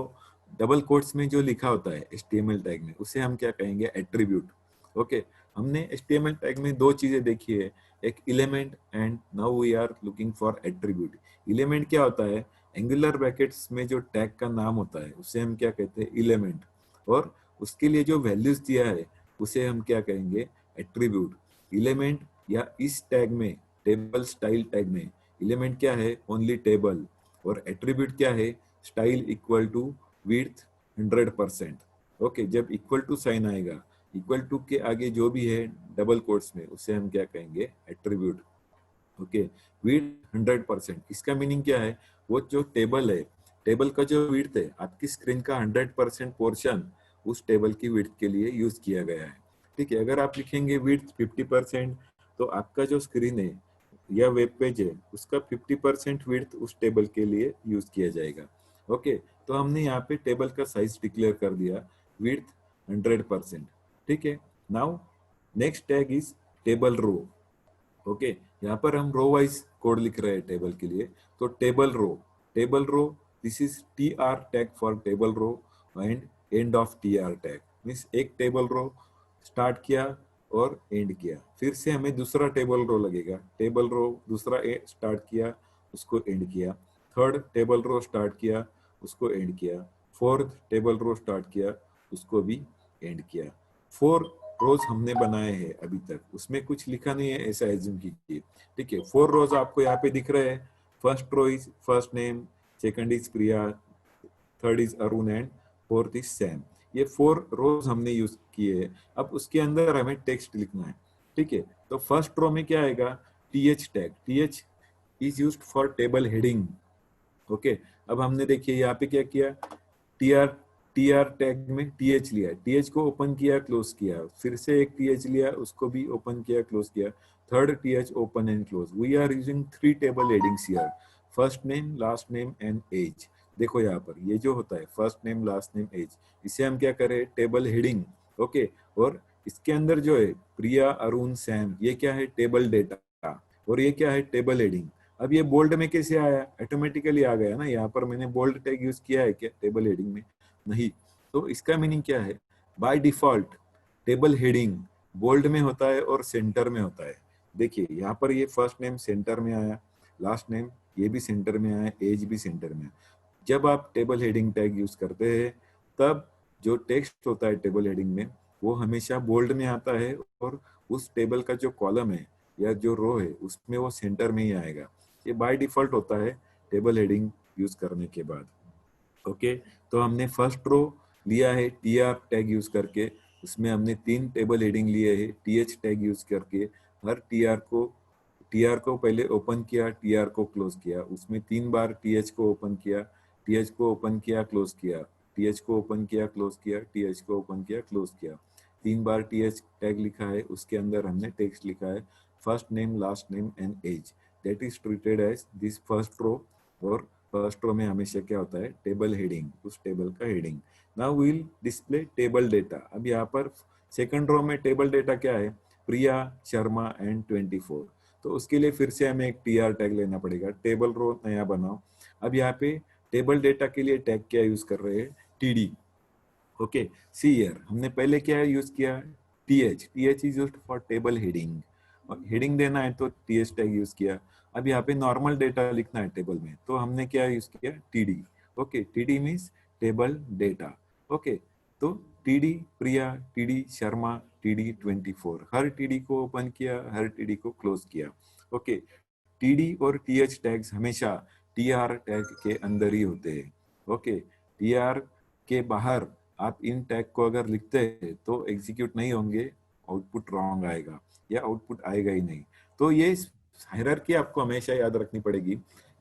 डबल कोट्स में जो लिखा होता है HTML टैग में, उसे हम क्या कहेंगे, एट्रीब्यूट। ओके, हमने HTML टैग में दो चीजें देखी है, एक element and now we are looking for attribute. Element क्या होता है, एंगुलर ब्रैकेट्स में जो टैग का नाम होता है उसे हम क्या कहते हैं, एलिमेंट। और उसके लिए जो वैल्यूज दिया है उसे हम क्या कहेंगे, एट्रीब्यूट। एलिमेंट या इस टैग में, टेबल स्टाइल टैग में, एलिमेंट क्या है, ओनली टेबल, और एट्रीब्यूट क्या है, style equal to width 100%। Okay, जब इक्वल टू साइन आएगा, इक्वल टू के आगे जो भी है डबल कोट्स में, उसे हम क्या कहेंगे, एट्रीब्यूट। ओके, विड्थ 100%, इसका मीनिंग क्या है, वो जो टेबल है, टेबल का जो विड्थ है, आपकी स्क्रीन का 100% पोर्शन उस टेबल की विड्थ के लिए यूज किया गया है। ठीक है, अगर आप लिखेंगे विड्थ 50%, तो आपका जो स्क्रीन है या वेब पेज है उसका 50% विड्थ उस टेबल के लिए यूज किया जाएगा। ओके, तो हमने यहाँ पे टेबल का साइज डिक्लेयर कर दिया, विड्थ 100%। ठीक है, now next tag is table row. Okay, यहाँ पर हम रो वाइज कोड लिख रहे हैं टेबल के लिए, तो table row, table row, this is TR tag for table row and end of TR tag means एक टेबल रो स्टार्ट किया और एंड किया, फिर से हमें दूसरा टेबल रो लगेगा, टेबल रो दूसरा स्टार्ट किया उसको एंड किया, थर्ड टेबल रो स्टार्ट किया उसको एंड किया, फोर्थ टेबल रो स्टार्ट किया उसको भी एंड किया। 4 रोज हमने बनाए हैं अभी तक, उसमें कुछ लिखा नहीं है ऐसा एज्यूम कीजिए। ठीक है, 4 रोज आपको यहाँ पे दिख रहे हैं। First row is first name, second is Priya, third is Arun and fourth is Sam. ये 4 रोज हमने यूज किए हैं। अब उसके अंदर हमें टेक्स्ट लिखना है। ठीक है, तो फर्स्ट रो में क्या आएगा, TH tag, TH is used for table heading. Okay, अब हमने देखिए यहाँ पे क्या किया, टीआर टीआर टैग में TH लिया, TH को ओपन किया क्लोज किया, फिर से एक TH लिया उसको भी ओपन किया क्लोज किया, third TH open and close. We are using 3 table headings here, first name, last name and age. देखो यहाँ पर ये जो होता है first name, last name, age, इसे हम क्या करें, टेबल हेडिंग। ओके, और इसके अंदर जो है प्रिया, अरुण, सैम, ये क्या है, टेबल डेटा, और ये क्या है, टेबल हेडिंग। अब ये बोल्ड में कैसे आया, ऑटोमेटिकली आ गया ना, यहाँ पर मैंने बोल्ड टैग यूज किया है क्या टेबल हेडिंग में, नहीं। तो इसका मीनिंग क्या है, by default table heading bold में होता है और सेंटर में होता है। देखिए यहाँ पर ये फर्स्ट नेम सेंटर में आया, लास्ट नेम ये भी सेंटर में आया, एज भी सेंटर में आया। जब आप टेबल हेडिंग टैग यूज करते हैं तब जो टेक्स्ट होता है टेबल हेडिंग में वो हमेशा बोल्ड में आता है, और उस टेबल का जो कॉलम है या जो रो है उसमें वो सेंटर में ही आएगा। ये बाय डिफॉल्ट होता है टेबल हेडिंग यूज करने के बाद। ओके, तो हमने फर्स्ट रो लिया है TR टैग यूज करके, उसमें हमने 3 टेबल हेडिंग लिए है TH टैग यूज करके। हर TR को पहले ओपन किया, TR को क्लोज किया, उसमें 3 बार TH को ओपन किया, TH को ओपन किया क्लोज किया, TH को ओपन किया क्लोज किया, TH को ओपन किया क्लोज किया। 3 बार TH टैग लिखा है, उसके अंदर हमने टेक्स्ट लिखा है first name, last name and age, that is treated as this first row. और फर्स्ट रो में हमेशा क्या होता है, टेबल हेडिंग, उस टेबल का heading. Now will display table data. अब यहाँ पर सेकंड रो में टेबल डेटा क्या है, प्रिया, शर्मा एंड 24। तो उसके लिए फिर से हमें एक TR टैग लेना पड़ेगा, टेबल रो नया बनाओ। अब यहाँ पे टेबल डेटा के लिए टैग क्या यूज कर रहे हैं, TD। ओके, सी हियर हमने पहले क्या यूज किया, TH is used for table heading, और हेडिंग देना है तो TH टैग यूज किया। अब यहाँ पे नॉर्मल डेटा लिखना है टेबल में, तो हमने क्या यूज किया, TD। Okay, TD means table data. Okay, तो TD प्रिया, TD शर्मा, TD 24, हर TD को ओपन किया, हर TD को क्लोज किया। ओके, TD और TH टैग्स हमेशा TR टैग के अंदर ही होते हैं। ओके, TR के बाहर आप इन टैग को अगर लिखते हैं तो एग्जीक्यूट नहीं होंगे, आउटपुट रॉन्ग आएगा या आउटपुट आएगा ही नहीं। तो ये हायरार्की आपको हमेशा याद रखनी पड़ेगी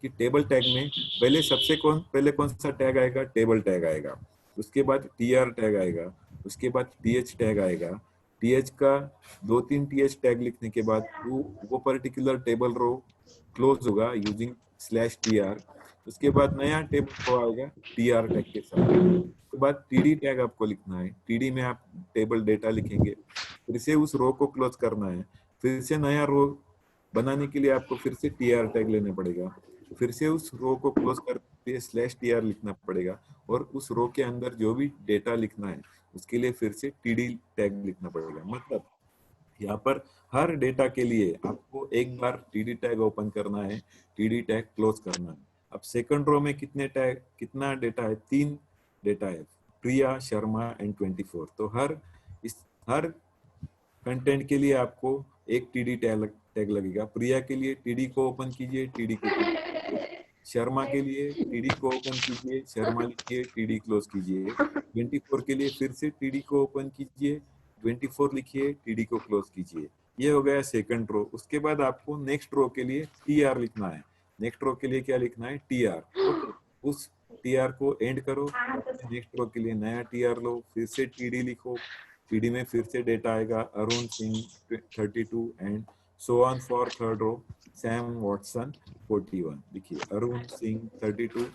कि टेबल टैग में पहले कौन सा टैग आएगा, टेबल टैग आएगा। उसके बाद tr टैग आएगा, उसके बाद th टैग आएगा। th का 2-3 th टैग लिखने के बाद वो पर्टिकुलर टेबल रो क्लोज होगा यूजिंग /tr। उसके बाद नया टेबल रो आएगा tr टैग के साथ। उसके बाद td टैग आपको लिखना है, td में आप टेबल डेटा लिखेंगे, फिर से उस रो को क्लोज करना है, फिर से नया रो बनाने के लिए आपको फिर से tr टैग लेना पड़ेगा, फिर से उस रो को क्लोज करके /tr लिखना पड़ेगा, और उस रो के अंदर जो भी डेटा लिखना है उसके लिए फिर से td टैग लिखना पड़ेगा। मतलब यहाँ पर हर डेटा के लिए आपको एक बार td टैग ओपन करना है, td टैग क्लोज करना है। अब सेकंड रो में कितना डेटा है? 3 डेटा है, प्रिया, शर्मा एंड 24। तो हर कंटेंट के लिए आपको एक td टैग लगेगा। प्रिया के लिए td को ओपन कीजिए, td को क्लोज कीजिए। शर्मा के लिए td को ओपन कीजिए, शर्मा लिखिए, td क्लोज कीजिए। 24 के लिए फिर से td को ओपन कीजिए, 24 लिखिए, td को क्लोज कीजिए। ये हो गया सेकंड रो। उसके बाद आपको नेक्स्ट रो के लिए tr लिखना है। नेक्स्ट रो के लिए क्या लिखना है? tr। ओके, उस tr को एंड करो, नेक्स्ट रो के लिए नया tr लो, फिर से td लिखो, td में फिर से डेटा आएगा Arun Singh 32 and so on for third row Sam Watson 41। देखिए अरुण सिंह 32,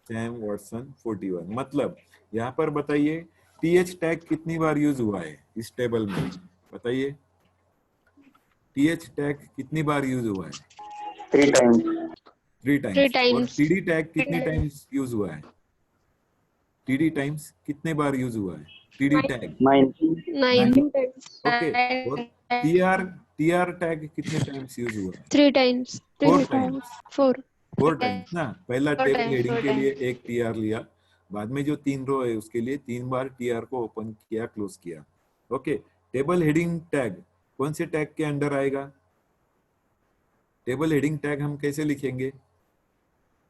सैम वॉटसन 41। मतलब यहाँ पर बताइए th टैग कितनी बार यूज हुआ है इस टेबल में? बताइए th टैग कितनी बार यूज हुआ है? 3 टाइम्स। 3 3 टाइम्स। और times. td टैग कितनी टाइम्स यूज हुआ है? td टाइम्स कितने बार यूज हुआ है td टैग? 9। 9. ओके, और tr टैग कितने टाइम्स यूज हुआ है? 3 times. 4 टाइम्स। 4. 4 टाइम्स ना। पहला Four table times, heading four के लिए times. एक tr लिया, बाद में जो 3 रो है उसके लिए 3 बार tr को ओपन किया, क्लोज किया। ओके, टेबल हेडिंग टैग कौन से टैग के अंडर आएगा? टेबल हेडिंग टैग हम कैसे लिखेंगे?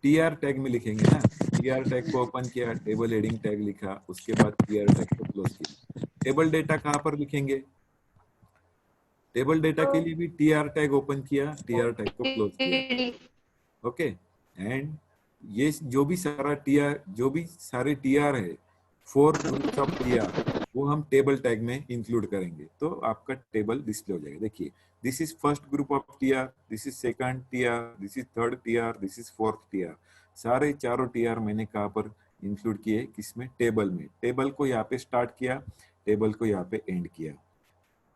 tr टैग में लिखेंगे ना। tr टैग को ओपन किया, टेबल हेडिंग टैग लिखा, उसके बाद tr टैग को क्लोज किया। टेबल डेटा कहाँ पर लिखेंगे? टेबल डेटा के लिए भी tr टैग ओपन किया, tr टैग को क्लोज किया। ओके, एंड ये जो भी सारे tr है, 4 ग्रुप्स ऑफ tr, वो हम टेबल टैग में इंक्लूड करेंगे, तो आपका टेबल डिस्प्ले हो जाएगा। देखिए, this is first group of tr, this is second tr, this is third tr, this is fourth tr। सारे चारों tr मैंने कहाँ पर इंक्लूड किए? किसमें? टेबल में। टेबल को यहाँ पे स्टार्ट किया, टेबल को यहाँ पे एंड किया,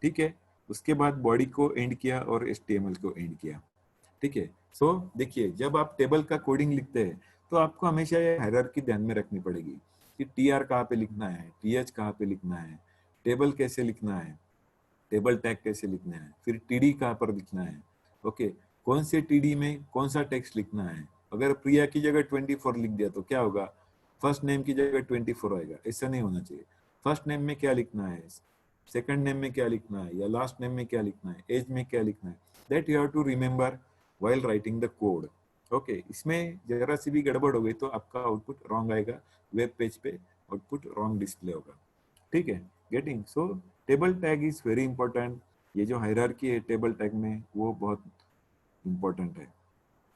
ठीक है। उसके बाद बॉडी को एंड किया और HTML को एंड किया, ठीक है। सो देखिए, जब आप टेबल का कोडिंग लिखते हैं तो आपको हमेशा ये हायरार्की ध्यान में रखनी पड़ेगी कि tr कहाँ पे लिखना है, th कहाँ पे लिखना है, टेबल कैसे लिखना है, टेबल टैग कैसे लिखना है, फिर td कहाँ पर लिखना है। ओके, कौन से td में कौन सा टेक्स्ट लिखना है। अगर प्रिया की जगह 24 लिख दिया तो क्या होगा? फर्स्ट नेम की जगह 24 आएगा। ऐसा नहीं होना चाहिए। फर्स्ट नेम में क्या लिखना है, सेकंड नेम में क्या लिखना है, या लास्ट नेम में क्या लिखना है, एज में क्या लिखना है, that you have to remember while writing the code। ओके, इसमें जरा सी भी गड़बड़ हो गई तो आपका आउटपुट रॉन्ग आएगा, वेब पेज पे आउटपुट रॉन्ग डिस्प्ले होगा, ठीक है। Getting? So table tag is very important. ये जो हायरार्की है टेबल टैग में वो बहुत इंपॉर्टेंट है।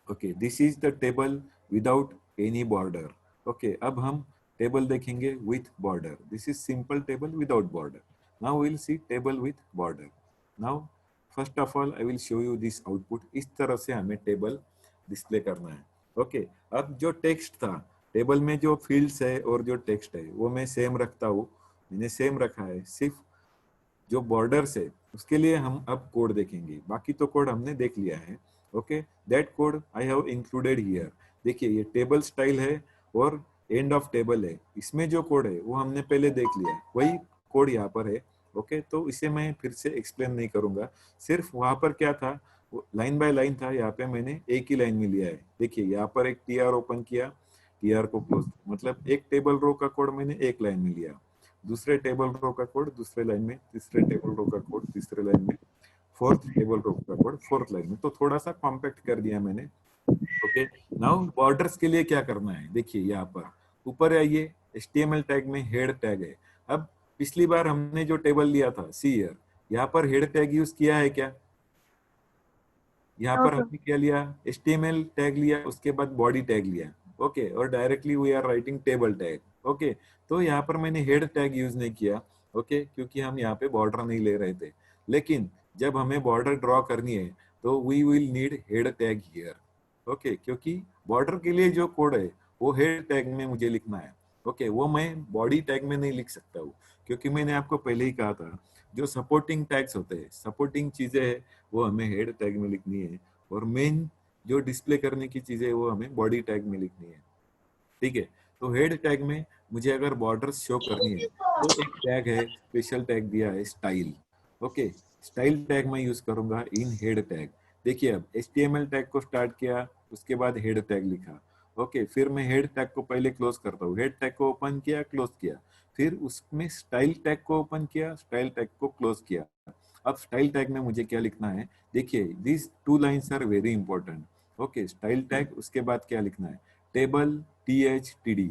Okay, this is the table without any border. Okay, अब हम टेबल देखेंगे with border. This is simple table without border. Now we will see table with border. Now first of all I will show you this output. इस तरह से हमें टेबल डिस्प्ले करना है। ओके, अब जो टेक्स्ट था टेबल में, जो फील्ड्स है और जो टेक्स्ट है वो मैं सेम रखता हूँ, मैंने सेम रखा है। सिर्फ जो बॉर्डर्स है उसके लिए हम अब कोड देखेंगे, बाकी तो कोड हमने देख लिया है। Okay, that code I have included here. देखिए, ये टेबल स्टाइल है और एंड ऑफ टेबल है। इसमें जो कोड है वो हमने पहले देख लिया, वही कोड यहाँ पर है। ओके, तो इसे मैं फिर से एक्सप्लेन नहीं करूंगा। सिर्फ वहां पर क्या था, लाइन बाय लाइन था, यहाँ पे मैंने एक ही लाइन में लिया है। देखिए, यहाँ पर एक tr ओपन किया, tr को क्लोज, मतलब एक टेबल रो का कोड मैंने एक लाइन में लिया, दूसरे टेबल रो का कोड दूसरे लाइन में, तीसरे टेबल रो का कोड तीसरे लाइन में, फोर्थ टेबल रो का कोड फोर्थ लाइन में। तो थोड़ा सा कॉम्पैक्ट कर दिया मैंने। ओके, नाउ बॉर्डर्स के लिए क्या करना है? देखिए, यहाँ पर ऊपर आइए, HTML टैग में हेड टैग है। अब पिछली बार हमने जो टेबल लिया था, सी हियर, यहाँ पर हेड टैग यूज किया है क्या? यहाँ पर हमने क्या लिया? HTML टैग लिया, उसके बाद बॉडी टैग लिया। ओके, और directly we are writing table tag. Okay, तो यहाँ पर मैंने हेड टैग यूज नहीं किया, ओके, क्योंकि हम यहाँ पे बॉर्डर नहीं ले रहे थे। लेकिन जब हमें बॉर्डर ड्रॉ करनी है तो we will need head tag here, okay, क्योंकि बॉर्डर के लिए जो कोड है वो हेड टैग में मुझे लिखना है। ओके, वो मैं बॉडी टैग में नहीं लिख सकता हूँ, क्योंकि मैंने आपको पहले ही कहा था जो सपोर्टिंग टैग्स होते हैं, सपोर्टिंग चीजें है, वो हमें हेड टैग में लिखनी है, और मेन जो डिस्प्ले करने की चीजें है वो हमें बॉडी टैग में लिखनी है। ठीक है, तो हेड टैग में मुझे अगर बॉर्डर्स शो करनी है तो एक टैग है, स्पेशल टैग दिया है स्टाइल। ओके, स्टाइल टैग मैं यूज करूंगा इन हेड टैग। देखिए, अब HTML टैग को स्टार्ट किया, उसके बाद हेड टैग लिखा। ओके, फिर मैं हेड टैग को पहले क्लोज करता हूँ, हेड टैग को ओपन किया, क्लोज किया, फिर उसमें स्टाइल टैग को ओपन किया, स्टाइल टैग को क्लोज किया। अब स्टाइल टैग में मुझे क्या लिखना है, देखिए this two lines are very important. Okay, style tag, उसके बाद क्या लिखना है, टेबल THTD।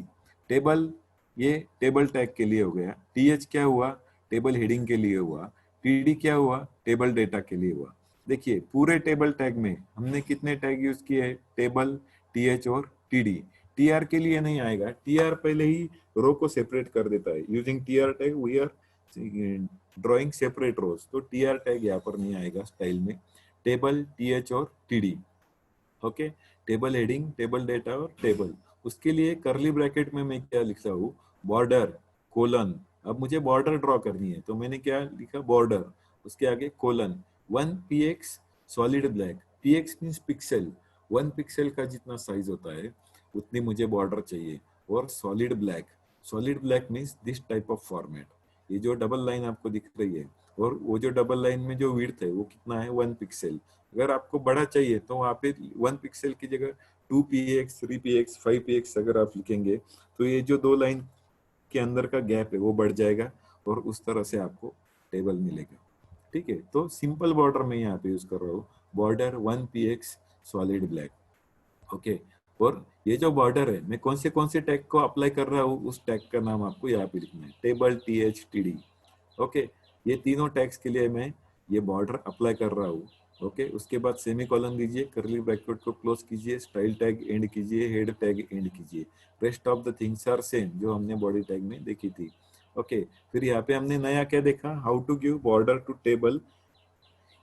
टेबल ये टेबल टैग के लिए हो गया, TH क्या हुआ, टेबल हेडिंग के लिए हुआ, TD क्या हुआ, टेबल डेटा के लिए हुआ। देखिए पूरे टेबल टैग में हमने कितने टैग यूज किए, टेबल, TH और TD। TR के लिए नहीं आएगा, TR पहले ही रो को सेपरेट कर देता है। Using TR tag we are drawing separate rows, तो TR टैग यहाँ पर नहीं आएगा स्टाइल में। टेबल, TH और TD। Okay, table heading, table data और टेबल। उसके लिए करली ब्रैकेट में मैं क्या लिखता हूँ, बॉर्डर कोलन। अब मुझे बॉर्डर ड्रॉ करनी है तो मैंने क्या लिखा, बॉर्डर, उसके आगे colon 1px solid black. px means pixel, 1 pixel का जितना साइज होता है उतनी मुझे बॉर्डर चाहिए। और solid black, solid black means this type of format. ये जो डबल लाइन आपको दिख रही है, और वो जो डबल लाइन में जो विड्थ है वो कितना है, 1 पिक्सल। अगर आपको बड़ा चाहिए तो वहाँ पे 1 पिक्सल की जगह 2px, 3px, 5px अगर आप लिखेंगे तो ये जो दो लाइन के अंदर का गैप है वो बढ़ जाएगा, और उस तरह से आपको टेबल मिलेगा। ठीक है, तो सिंपल बॉर्डर में यहाँ पे यूज कर रहा हूँ, border 1px solid black. Okay, और ये जो बॉर्डर है मैं कौन से टैग को अप्लाई कर रहा हूँ, उस टैग का नाम आपको यहाँ पे लिखना है, टेबल THTD। ओके, ये तीनों टैग्स के लिए मैं ये बॉर्डर अप्लाई कर रहा हूँ। ओके, उसके बाद सेमी कॉलन दीजिए, करली ब्रैकेट को क्लोज कीजिए, स्टाइल टैग एंड कीजिए, हेड टैग एंड कीजिए। Rest of the things are same जो हमने बॉडी टैग में देखी थी। ओके, फिर यहाँ पे हमने नया क्या देखा, how to give border to table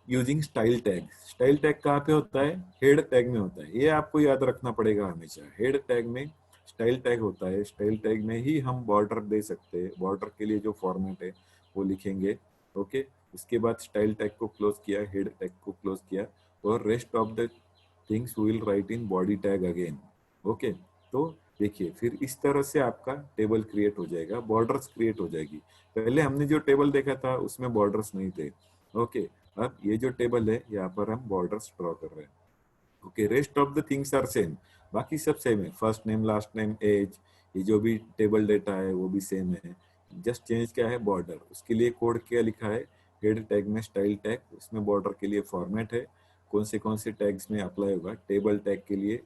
using style tag. Style tag कहाँ पे होता है, हेड टैग में होता है, ये आपको याद रखना पड़ेगा हमेशा। हेड टैग में स्टाइल टैग होता है, स्टाइल टैग में ही हम बॉर्डर दे सकते हैं, बॉर्डर के लिए जो फॉर्मेट है वो लिखेंगे। ओके, उसके बाद स्टाइल टैग को क्लोज किया, हेड टैग को क्लोज किया, और rest of the things will write in body tag again. Okay, तो देखिए फिर इस तरह से आपका टेबल क्रिएट हो जाएगा, बॉर्डर्स क्रिएट हो जाएगी। पहले हमने जो टेबल देखा था उसमें बॉर्डर्स नहीं थे। ओके, अब ये जो टेबल है यहाँ पर हम बॉर्डर्स ड्रॉ कर रहे हैं। Okay, rest of the things are same, बाकी सब सेम है, first name, last name, age, ये जो भी टेबल डेटा है वो भी सेम है। जस्ट चेंज क्या है, बॉर्डर। उसके लिए कोड क्या लिखा है, हेड टैग में स्टाइल टैग, उसमें बॉर्डर के लिए फॉर्मेट है, कौन से टैग्स में अप्लाई होगा, टेबल टैग के लिए,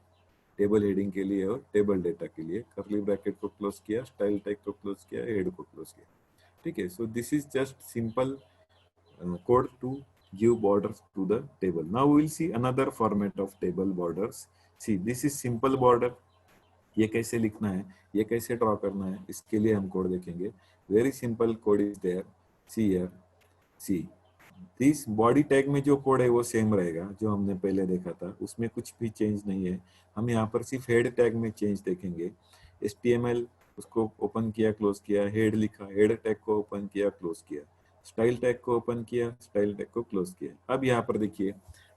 टेबल हेडिंग के लिए और टेबल डेटा के लिए। करली ब्रैकेट को क्लोज किया, स्टाइल टैग को क्लोज किया, हेड को क्लोज किया। ठीक है, so this is just simple code to give borders to the table. Now we will see another format of table borders. See, this is simple border. ये कैसे लिखना है, ये कैसे ड्रॉ करना है, इसके लिए हम कोड देखेंगे। Very simple code is there. See here, see this body tag में जो कोड है वो सेम रहेगा जो हमने पहले देखा था, उसमें कुछ भी चेंज नहीं है। हम यहाँ पर सिर्फ हेड टैग में चेंज देखेंगे। HTML, उसको ओपन किया, क्लोज किया, हेड लिखा, हेड टैग को ओपन किया, क्लोज किया, स्टाइल टैग को ओपन किया, स्टाइल टैग को क्लोज किया। अब यहाँ पर देखिए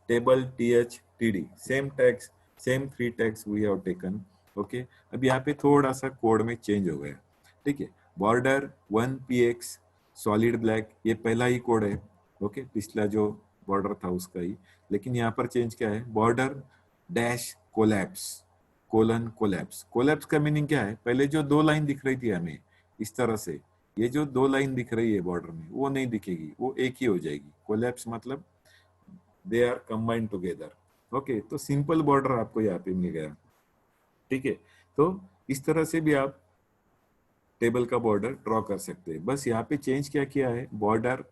table THTD, same tags, same 3 tags we have taken. Okay, अब यहाँ पे थोड़ा सा कोड में चेंज हो गया। ठीक है, बॉर्डर 1px सॉलिड ब्लैक, ये पहला ही कोड है। ओके, पिछला जो बॉर्डर था उसका ही, लेकिन यहाँ पर चेंज क्या है, border dash collapse colon collapse. Collapse का मीनिंग क्या है, पहले जो दो लाइन दिख रही थी हमें इस तरह से, ये जो दो लाइन दिख रही है बॉर्डर में वो नहीं दिखेगी, वो एक ही हो जाएगी। कोलैप्स मतलब they are combined together. Okay, तो सिंपल बॉर्डर आपको यहाँ पे मिल गया। ठीक है, तो इस तरह से भी आप टेबल का बॉर्डर ड्रॉ कर सकते हैं। बस यहाँ पे चेंज क्या किया है, border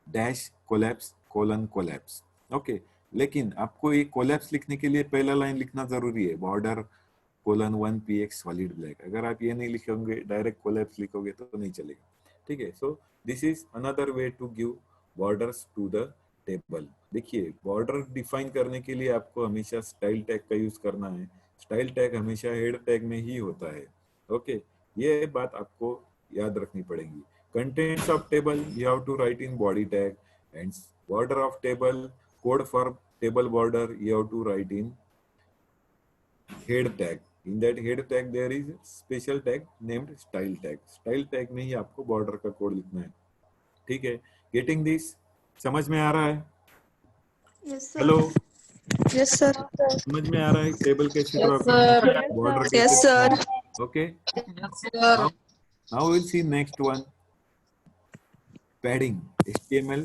dash collapse colon collapse. Okay, लेकिन आपको ये कोलैप्स लिखने के लिए पहला लाइन लिखना जरूरी है, बॉर्डर :1px सॉलिड ब्लैक। अगर आप ये नहीं लिखोगे, डायरेक्ट कोलैप्स लिखोगे तो नहीं चलेगा, ठीक है। So this is another way to give borders to the table. देखिए, बॉर्डर डिफाइन करने के लिए आपको हमेशा स्टाइल टैग का यूज करना है। स्टाइल टैग हमेशा हेड टैग में ही होता है, ओके। ये बात आपको याद रखनी पड़ेगी। Contents of table you have to write in body tag, and border of table, code for table border you have to write in head tag. In that head tag there is special tag named style tag. Style tag में ही आपको border का कोड लिखना है, ठीक है। Getting this? समझ में आ रहा है? Yes, sir. Hello, Yes, sir. समझ में आ रहा है टेबल कैसे ड्रॉ Yes, करना है, sir. बॉर्डर Yes, कैसे sir. लिखना है, okay. Yes, sir. Now we'll see next one. Padding, HTML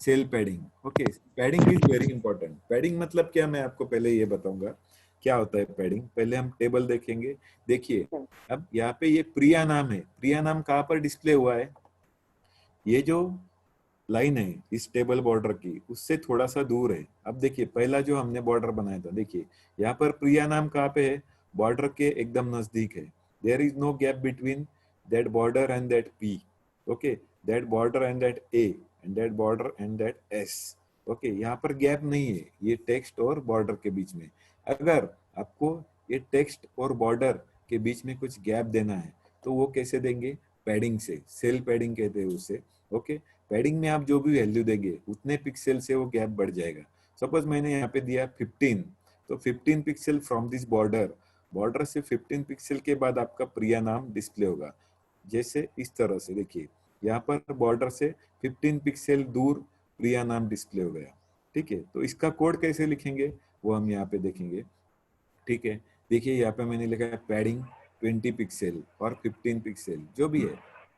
cell padding, okay. Padding is very important. Padding मतलब क्या, मैं आपको पहले ये बताऊंगा क्या होता है पैडिंग। पहले हम टेबल देखेंगे। देखिए, अब यहाँ पे ये प्रिया नाम है। प्रिया नाम कहाँ पर डिस्प्ले हुआ है? ये जो लाइन है इस टेबल बॉर्डर की, उससे थोड़ा सा दूर है। अब देखिए, पहला जो हमने बॉर्डर बनाया था, देखिए यहाँ पर प्रिया नाम कहाँ पे है? बॉर्डर के एकदम नजदीक है। There is no gap between that border and that P, okay. that border and that A and that border and that S, okay. यहाँ पर गैप नहीं है ये टेक्स्ट और बॉर्डर के बीच में। अगर आपको ये टेक्स्ट और बॉर्डर के बीच में कुछ गैप देना है तो वो कैसे देंगे? पैडिंग से, सेल पैडिंग कहते हैं उसे, ओके। पैडिंग में आप जो भी वैल्यू देंगे उतने पिक्सल से वो गैप बढ़ जाएगा। सपोज मैंने यहाँ पे दिया 15, तो 15 pixel from this border, border से 15 पिक्सल के बाद आपका प्रिया नाम डिस्प्ले होगा। जैसे इस तरह से देखिए, यहाँ पर बॉर्डर से 15 पिक्सल दूर प्रिया नाम डिस्प्ले हो गया, ठीक है। तो इसका कोड कैसे लिखेंगे वो हम यहाँ पे देखेंगे, ठीक है। देखिए, यहाँ पे मैंने लिखा है पैडिंग 20 पिक्सल और 15 पिक्सल, जो भी है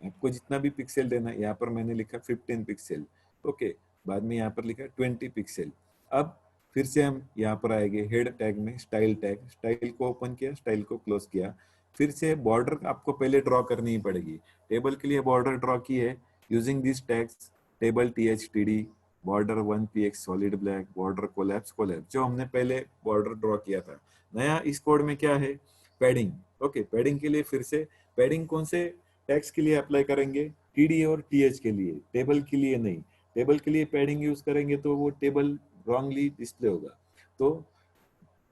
आपको जितना भी पिक्सल देना है। यहाँ पर मैंने लिखा 15 पिक्सल, ओके। बाद में यहाँ पर लिखा 20 पिक्सल। अब फिर से हम यहाँ पर आएंगे हेड टैग में, स्टाइल टैग। स्टाइल को ओपन किया, स्टाइल को क्लोज किया। फिर से बॉर्डर आपको पहले ड्रॉ करनी ही पड़ेगी। टेबल के लिए बॉर्डर ड्रॉ की है using this tags, table THTD, border 1px solid black, border collapse collapse, जो हमने पहले बॉर्डर ड्रॉ किया था। नया इस कोड में क्या है? Padding, okay. पैडिंग के लिए फिर से पैडिंग कौन से टैग्स के लिए अप्लाई करेंगे? TD और TH के लिए, टेबल के लिए नहीं। टेबल के लिए पैडिंग यूज करेंगे तो वो टेबल रॉन्गली डिस्प्ले होगा। तो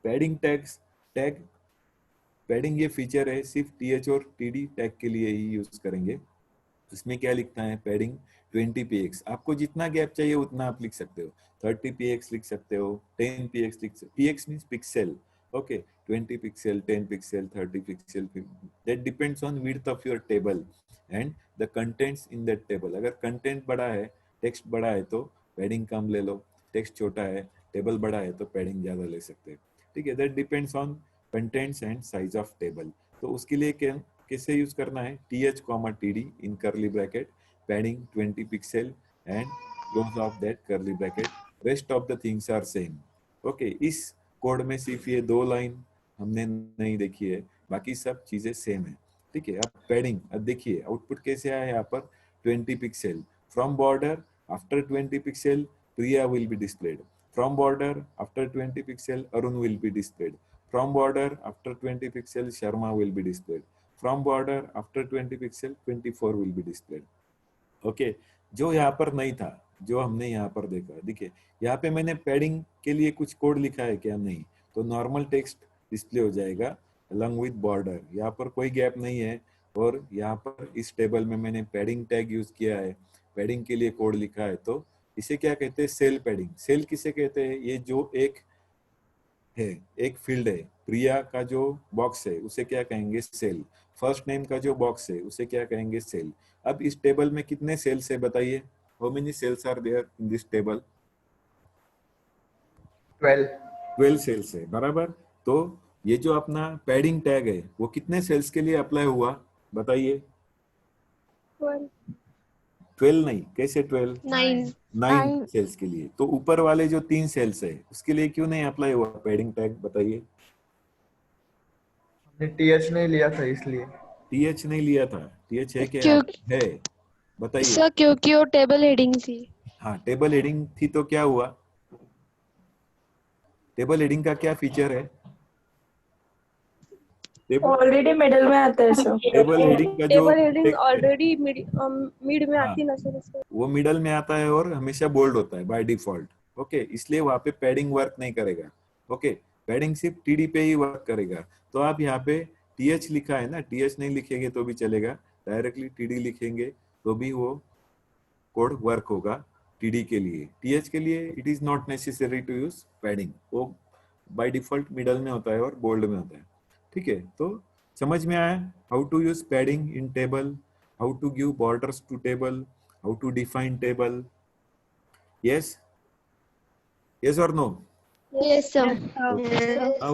पैडिंग टैग्स, टैग पैडिंग ये फीचर है सिर्फ TH और TD टैग के लिए ही यूज करेंगे। इसमें क्या लिखना है? Padding 20px। आपको जितना गैप चाहिए उतना आप लिख सकते हो। 30px लिख सकते हो, 10px लिख सकते हो। px means pixel, okay. 20 pixel, 10 pixel, 30 pixel, that depends on width of your table and the contents in that table. अगर कंटेंट बड़ा है, टेक्स्ट बड़ा है तो पैडिंग कम ले लो, टेक्स्ट छोटा है, टेबल बड़ा है तो पैडिंग ज्यादा ले सकते हैं, ठीक है। That depends on contents and size of table. तो उसके लिए क्या कैसे यूज करना है? TH, TD in curly bracket, padding 20 pixel and close of that curly bracket. Rest of the things are same, okay। इस कोड में सिर्फ ये दो लाइन हमने नहीं देखी है, बाकी सब चीजें सेम है, ठीक है। अब पैडिंग, अब देखिए आउटपुट कैसे आया यहाँ पर? 20 pixel from border, after 20 pixel Priya will be displayed, from border after 20 pixel Arun will be displayed, from border after 20 pixel Sharma will be displayed, from border after 20 pixel 24 will be displayed, okay। जो यहाँ पर नहीं था, जो हमने यहाँ पर देखा, देखिए यहाँ पे मैंने पैडिंग के लिए कुछ कोड लिखा है क्या? नहीं। तो नॉर्मल टेक्स्ट डिस्प्ले हो जाएगा along with border। यहाँ पर कोई गैप नहीं है और यहाँ पर इस टेबल में मैंने पैडिंग टैग यूज किया है, पैडिंग के लिए कोड लिखा है। तो इसे क्या कहते हैं? Cell padding. सेल किसे कहते हैं? ये जो एक है, एक फील्ड है, प्रिया का जो बॉक्स है उसे क्या कहेंगे? सेल। फर्स्ट नेम का जो बॉक्स है उसे क्या कहेंगे? सेल। अब इस टेबल में कितने सेल्स है बताइए? How many cells are there in this table? 12 cells है, बराबर। तो ये जो अपना पैडिंग टैग है वो कितने सेल्स के लिए अप्लाई हुआ बताइए? 12 नहीं, कैसे 12? 9 सेल्स के लिए। तो ऊपर वाले जो 3 सेल्स है उसके लिए क्यों नहीं अप्लाई हुआ पैडिंग टैग बताइए? हमने TH नहीं लिया था इसलिए। TH नहीं लिया था। TH है क्या? क्यों- है, बताइए। सर क्योंकि वो टेबल हेडिंग थी। हाँ, टेबल हेडिंग थी तो क्या हुआ? टेबल हेडिंग का क्या फीचर है? टेबल ऑलरेडी मिडल में आता है सर। टेबल हेडिंग का जो टेबल हेडिंग text है, ऑलरेडी मिड में हाँ आती ना सर इसमें। वो मिडल में आता है और हमेशा बोल्ड होता है बाय डिफॉल्ट। ओके, इसलिए वहां पे पैडिंग वर्क नहीं करेगा। ओके, पैडिंग सिर्फ टीडी पे ही वर्क करेगा। तो आप यहाँ पे टीएच लिखा है ना, टीएच नहीं लिखेंगे तो भी चलेगा, डायरेक्टली टीडी लिखेंगे तो भी वो कोड वर्क होगा। टीडी के लिए, टीएच के लिए it is not necessary to use padding, वो बाय डिफॉल्ट मिडल में होता है और बोल्ड में होता है। ठीक है, तो समझ में आया how to use padding in table, how to give borders to table, how to define table? Yes, yes or no? Yes sir. Now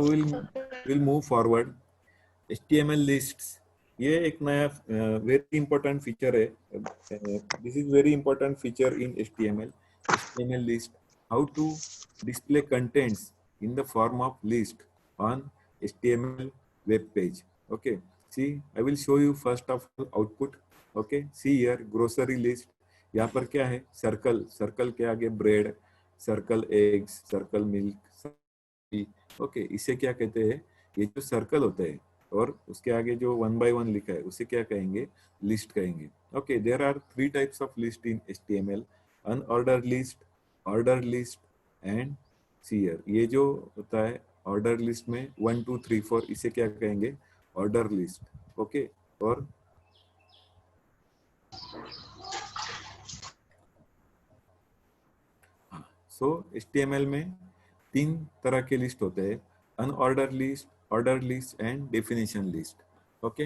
we'll move forward. HTML lists, ये एक नया वेरी इंपॉर्टेंट फीचर है। This is very important feature in HTML list. How to display contents in the form of list on HTML web page. Okay, see, I will show you first of all output. Okay, see here grocery list. यहाँ पर क्या है, सर्कल, सर्कल के आगे bread, circle eggs, circle milk. Okay, इसे क्या कहते हैं, ये जो सर्कल होता है और उसके आगे जो 1 by 1 लिखा है उसे क्या कहेंगे, लिस्ट कहेंगे। Okay, there are 3 types of list in HTML, unorder list, order list and सीयर। ये जो होता है ऑर्डर लिस्ट में 1 2 3 4, इसे क्या कहेंगे, ऑर्डर लिस्ट। ओके, और सो HTML में 3 तरह के लिस्ट होते हैं, unorder list, order list and definition list. Okay,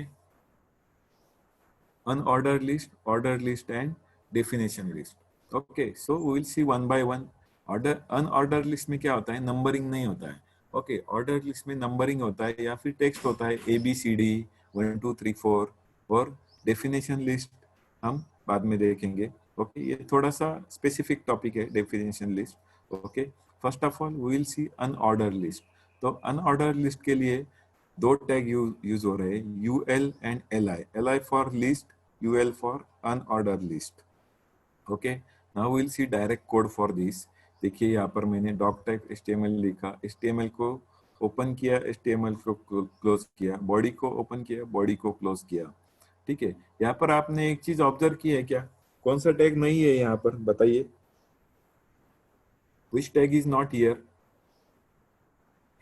unorder list, order list and definition list. Okay, so we will see 1 by 1। Order, unorder list में क्या होता है, नंबरिंग नहीं होता है। ओके, ऑर्डर लिस्ट में नंबरिंग होता है या फिर टेक्स्ट होता है ABCD 1 2 3 4, और डेफिनेशन लिस्ट हम बाद में देखेंगे। ओके, ये थोड़ा सा स्पेसिफिक टॉपिक है definition list. Okay, first of all we will see unorder list. तो अनऑर्डर लिस्ट के लिए 2 टैग यूज हो रहे हैं, UL and LI। LI for list, UL for unorder list. Okay, now will see direct code for this. देखिए यहाँ पर मैंने डॉक टाइप HTML लिखा, HTML को ओपन किया, HTML को क्लोज किया, बॉडी को ओपन किया, बॉडी को क्लोज किया। ठीक है, यहाँ पर आपने एक चीज ऑब्जर्व की है क्या, कौन सा टैग नहीं है यहाँ पर, बताइए, which tag is not here?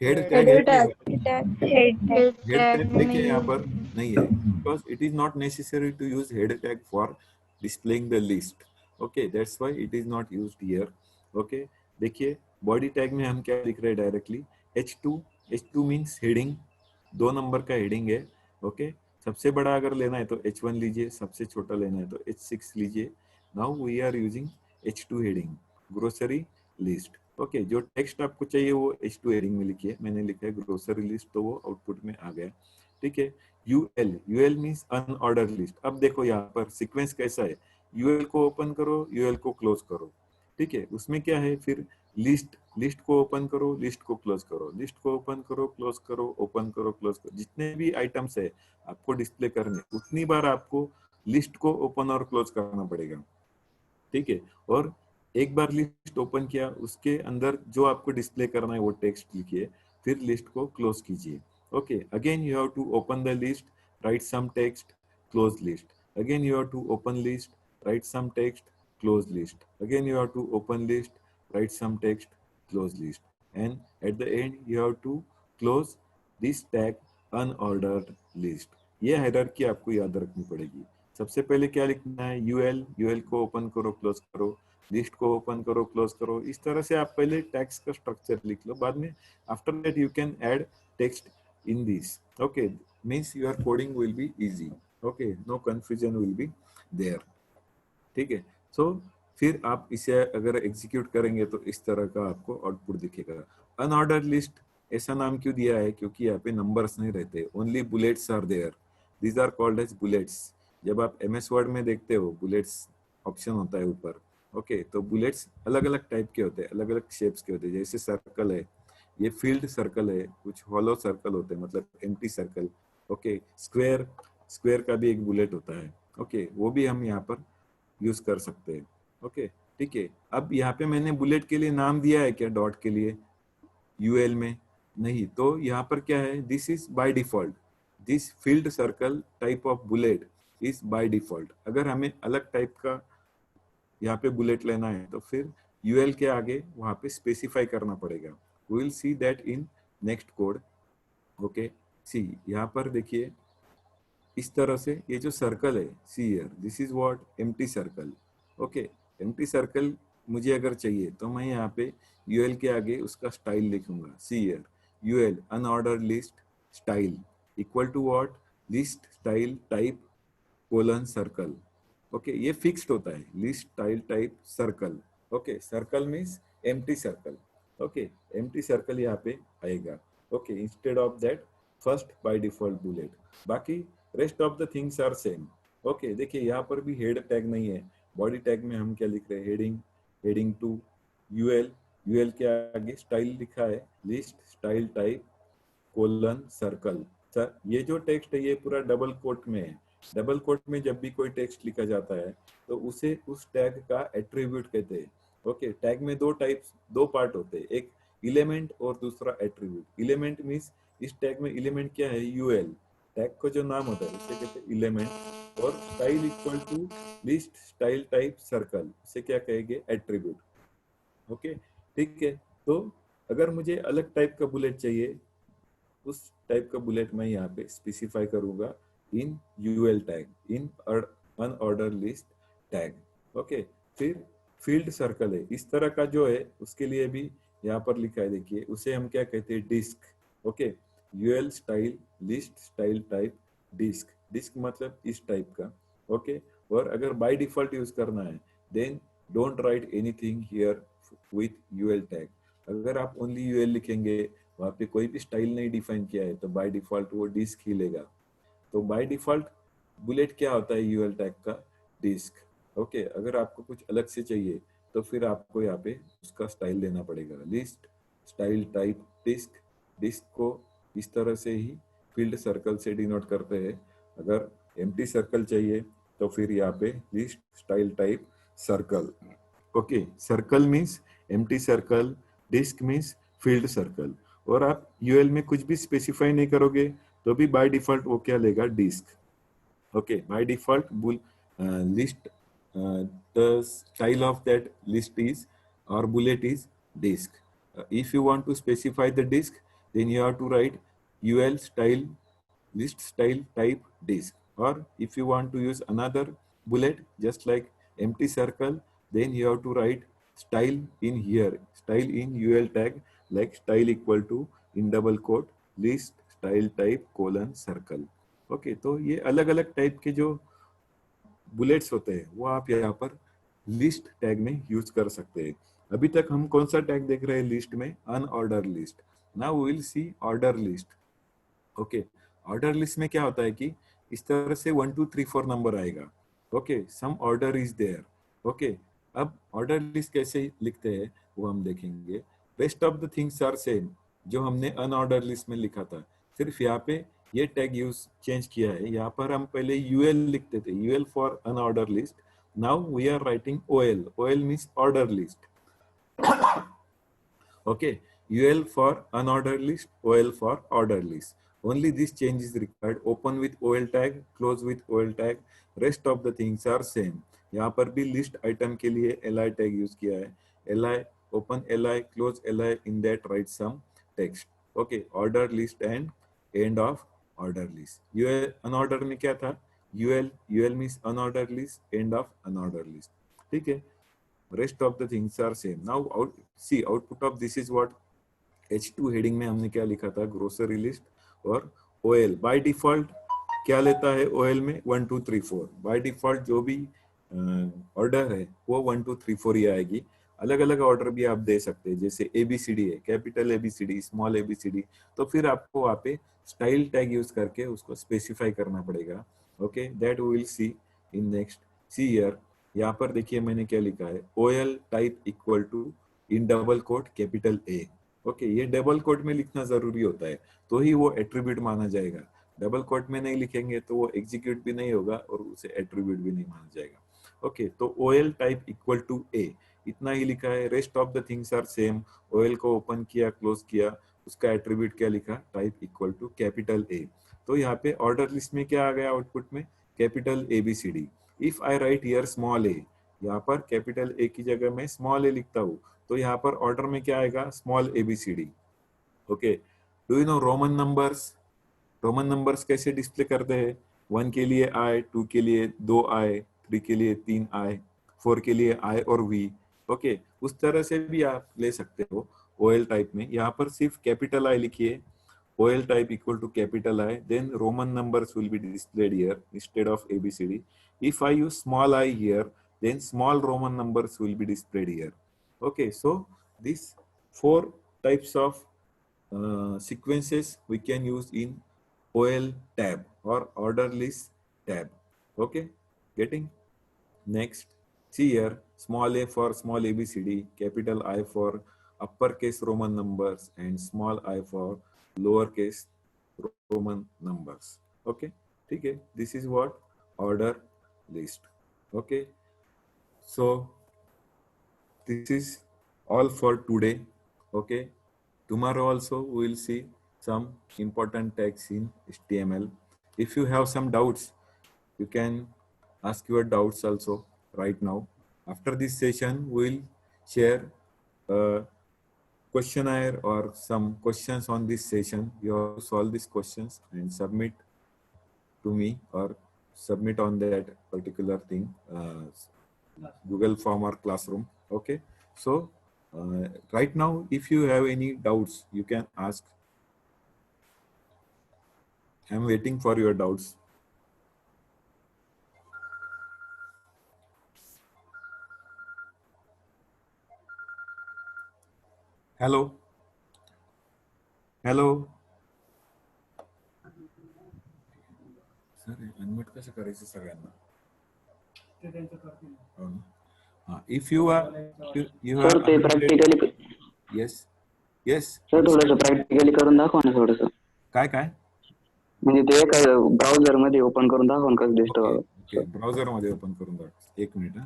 Head tag है क्या? हेड टैग देखिए यहाँ पर नहीं है, because it is not necessary to use head tag for displaying the list. Okay, that's why it is not used here. Okay, देखिए बॉडी टैग में हम क्या लिख रहे हैं directly, H2, H2 means heading, 2 number का हेडिंग है। ओके, सबसे बड़ा अगर लेना है तो H1 लीजिए, सबसे छोटा लेना है तो H6 लीजिए। Now we are using H2 heading, grocery list. Okay, जो टेक्स्ट आपको चाहिए वो H2 हेडिंग में लिखिए, मैंने लिखा है ग्रोसरी लिस्ट, तो वो आउटपुट में आ गया। ठीक है, UL मीन्स अनऑर्डर लिस्ट। अब देखो यहाँ पर सीक्वेंस कैसा है, UL को ओपन करो, UL को क्लोज करो। ठीक है, उसमें क्या है फिर, लिस्ट, लिस्ट को ओपन करो, लिस्ट को क्लोज करो, लिस्ट को ओपन करो, क्लोज करो, ओपन करो, क्लोज करो, जितने भी आइटम्स है आपको डिस्प्ले करने, उतनी बार आपको लिस्ट को ओपन और क्लोज करना पड़ेगा। ठीक है, और एक बार लिस्ट ओपन किया, उसके अंदर जो आपको डिस्प्ले करना है वो टेक्स्ट लिखिए, फिर लिस्ट को क्लोज कीजिए। Okay, again you have to open the list, write some text, close list, again you have to open list, write some text, close list, again you have to open list, write some text, close list, and at the end you have to close this tag unordered list। ये हायरार्की आपको याद रखनी पड़ेगी। सबसे पहले क्या लिखना है, UL को ओपन करो, क्लोज करो, लिस्ट को ओपन करो, क्लोज करो। इस तरह से आप पहले टैग्स का स्ट्रक्चर लिख लो, बाद में after that you can add text in this. Okay, means your coding will be easy. Okay, no confusion will be there. ठीक है, सो फिर आप इसे अगर एग्जीक्यूट करेंगे तो इस तरह का आपको आउटपुट दिखेगा। अनऑर्डर लिस्ट ऐसा नाम क्यों दिया है, क्योंकि यहाँ पे नंबर्स नहीं रहते, only bullets are there, these are called as bullets. जब आप MS वर्ड में देखते हो बुलेट्स ऑप्शन होता है ऊपर। ओके, तो बुलेट्स अलग अलग टाइप के होते हैं, अलग अलग शेप्स के होते हैं, जैसे सर्कल है, ये फील्ड सर्कल है, कुछ हॉलो सर्कल होते हैं, मतलब एम्प्टी सर्कल। ओके, स्क्वायर का भी एक बुलेट होता है। ओके, वो भी हम यहाँ पर यूज कर सकते हैं। ओके, ठीक है, अब यहाँ पे मैंने बुलेट के लिए नाम दिया है क्या, डॉट के लिए UL में नहीं, तो यहाँ पर क्या है, this is by default, this field circle type of bullet is by default. अगर हमें अलग टाइप का यहाँ पे बुलेट लेना है तो फिर यूएल के आगे वहां पे स्पेसिफाई करना पड़ेगा। We will see that in next code. Okay, see यहाँ पर देखिए इस तरह से ये जो सर्कल है, see here this is what empty circle. Okay, empty circle मुझे अगर चाहिए तो मैं यहाँ पे यूएल के आगे उसका स्टाइल लिखूंगा। See here UL unorder list style equal to what list style type colon circle. Okay, ये फिक्स्ड होता है list style type circle. Okay, circle means empty circle. Okay, empty circle यहाँ पे आएगा। Okay, instead of that first by default bullet, बाकी rest of the things are same. Okay, देखिए यहाँ पर भी हेड टैग नहीं है। बॉडी टैग में हम क्या लिख रहे हैं, heading, heading two UL, UL के आगे स्टाइल लिखा है list style type colon circle. Sir ये जो टेक्स्ट है ये पूरा डबल कोट में है। डबल कोट में जब भी कोई टेक्स्ट लिखा जाता है तो उसे उस टैग का एट्रीब्यूट कहते हैं। ओके, टैग में दो पार्ट होते हैं, एक एलिमेंट और दूसरा एट्रीब्यूट। एलिमेंट मीन्स इस टैग में एलिमेंट क्या है, यूएल, टैग का जो नाम होता है उसे कहते हैं एलिमेंट। और style equal to list style type circle, उसे क्या कहेंगे, एट्रीब्यूट। ओके, ठीक है। तो अगर मुझे अलग टाइप का बुलेट चाहिए, उस टाइप का बुलेट मैं यहाँ पे स्पेसिफाई करूंगा इन यूएल टैग, इन अनऑर्डर लिस्ट टैग। ओके, फिर फील्ड सर्कल है इस तरह का जो है उसके लिए भी यहाँ पर लिखा है, देखिए उसे हम क्या कहते हैं, disc. Okay, UL style list style type disc, disc मतलब इस टाइप का। ओके, और अगर बाय डिफॉल्ट यूज करना है then don't write anything here with UL tag. अगर आप ओनली यूएल लिखेंगे, वहां पे कोई भी स्टाइल नहीं डिफाइन किया है, तो बाय डिफॉल्ट वो डिस्क ही लेगा। तो बाय डिफॉल्ट बुलेट क्या होता है यूएल टैग का, डिस्क। ओके, अगर आपको कुछ अलग से चाहिए तो फिर आपको यहाँ पे उसका स्टाइल देना पड़ेगा, list style type disc. Disc को इस तरह से ही फील्ड सर्कल से डिनोट करते हैं। अगर एम्प्टी सर्कल चाहिए तो फिर यहाँ पे list style type circle. Okay, circle means empty circle, disc means filled circle. और आप यूएल में कुछ भी स्पेसिफाई नहीं करोगे तो भी बाय डिफॉल्ट वो क्या लेगा, disc. Okay, by default list the style of that list is or bullet is disk. If you want to specify the disk, then you have to write ul style list style type disk. Or if you want to use another bullet just like empty circle, then you have to write style in here, style in ul tag, like style equal to in double quote list style type colon circle. Okay, तो ये अलग अलग टाइप के जो बुलेट्स होते हैं वो आप यहाँ पर लिस्ट टैग में यूज कर सकते हैं। अभी तक हम कौन सा टैग देख रहे हैं लिस्ट में, unorder list. Now we will see order list. Okay, order list में क्या होता है कि इस तरह से 1 2 3 4 नंबर आएगा। Okay, some order is there. Okay, अब ऑर्डर लिस्ट कैसे लिखते हैं वो हम देखेंगे। Rest of the things are same, जो हमने अनऑर्डर लिस्ट में लिखा था, सिर्फ यहाँ पे ये टैग यूज चेंज किया है। यहाँ पर हम पहले यूएल लिखते थे, UL for unorder list. Now we are writing OL, OL means order list. Okay, UL for unorder list, OL for order list. Only this change is required, open with OL tag, close with OL tag, rest of the things are same. यहाँ पर भी लिस्ट आइटम के लिए एलआई टैग यूज किया है, LI, open LI, close LI, in that write some text. Okay, order list and end of order list. UL unorder में क्या था, UL, UL means unorder list, end of unorder list. ठीक है, rest of the things are same. Now out see output of this is what, H2 heading में हमने क्या लिखा था, ग्रोसरी लिस्ट। और ओएल बाय डिफॉल्ट क्या लेता है, ओएल में 1 2 3 4। बाय डिफॉल्ट जो भी ऑर्डर है वो 1 2 3 4 ही आएगी। अलग अलग ऑर्डर भी आप दे सकते हैं, जैसे एबीसीडी है, कैपिटल एबीसीडी, स्मॉल एबीसीडी, तो फिर आपको वहाँ पे स्टाइल टैग यूज करके उसको स्पेसिफाई करना पड़ेगा। Okay, that we will see in next. See here, यहाँ पर देखिए मैंने क्या लिखा है, OL type equal to in double quote capital A. Okay, ये डबल कोट में लिखना जरूरी होता है तो ही वो एट्रीब्यूट माना जाएगा। डबल कोट में नहीं लिखेंगे तो वो एग्जीक्यूट भी नहीं होगा और उसे एट्रीब्यूट भी नहीं माना जाएगा। ओके, तो OL type equal to A, इतना ही लिखा है। Rest of the things are same. OL को ओपन किया, क्लोज किया, उसका एट्रीब्यूट क्या लिखा, type equal to capital A. तो यहाँ पे ऑर्डर लिस्ट में क्या आ गया आउटपुट में, capital ABCD। If I write here small A, यहाँ पर कैपिटल ए की जगह में स्मॉल ए लिखता हूँ, तो यहाँ पर ऑर्डर में क्या आएगा, small ABCD। Okay, do you no Roman numbers? Roman numbers कैसे डिस्प्ले करते हैं, 1 के लिए I, 2 के लिए 2 I, 3 के लिए 3 I, 4 के लिए I और V। ओके, उस तरह से भी आप ले सकते हो OL टाइप में। यहाँ पर सिर्फ कैपिटल I लिखिए, OL type equal to capital I, then Roman numbers will be displayed here instead of ABCD. If I use small I here, then small Roman numbers will be displayed here. Okay, so these 4 types of sequences we can use in OL tab or order list tab. Okay, getting? Next, see here, small a for small ABCD, capital I for uppercase Roman numbers, and small I for lowercase Roman numbers. Okay, okay. This is what order list. Okay, so this is all for today. Okay, tomorrow also we will see some important tags in HTML. If you have some doubts, you can ask your doubts also right now. After this session, we'll share a questionnaire or some questions on this session. You have to solve these questions and submit to me or submit on that particular thing, Google Form or Classroom. Okay, so right now, if you have any doubts, you can ask. I'm waiting for your doubts. Hello. Hello. Sir unmute कसं करायचं सगळ्यांना? If you are you sir have ते प्रॅक्टिकली yes yes सर थोडंसं प्रॅक्टिकली करून दाखवा ना थोडंसं. काय काय म्हणजे ते एका ब्राउझर मध्ये ओपन करून दाखवा ना कसं दिसतं बाबा. ओके ब्राउझर मध्ये ओपन करून दाखव. एक मिनिट हा.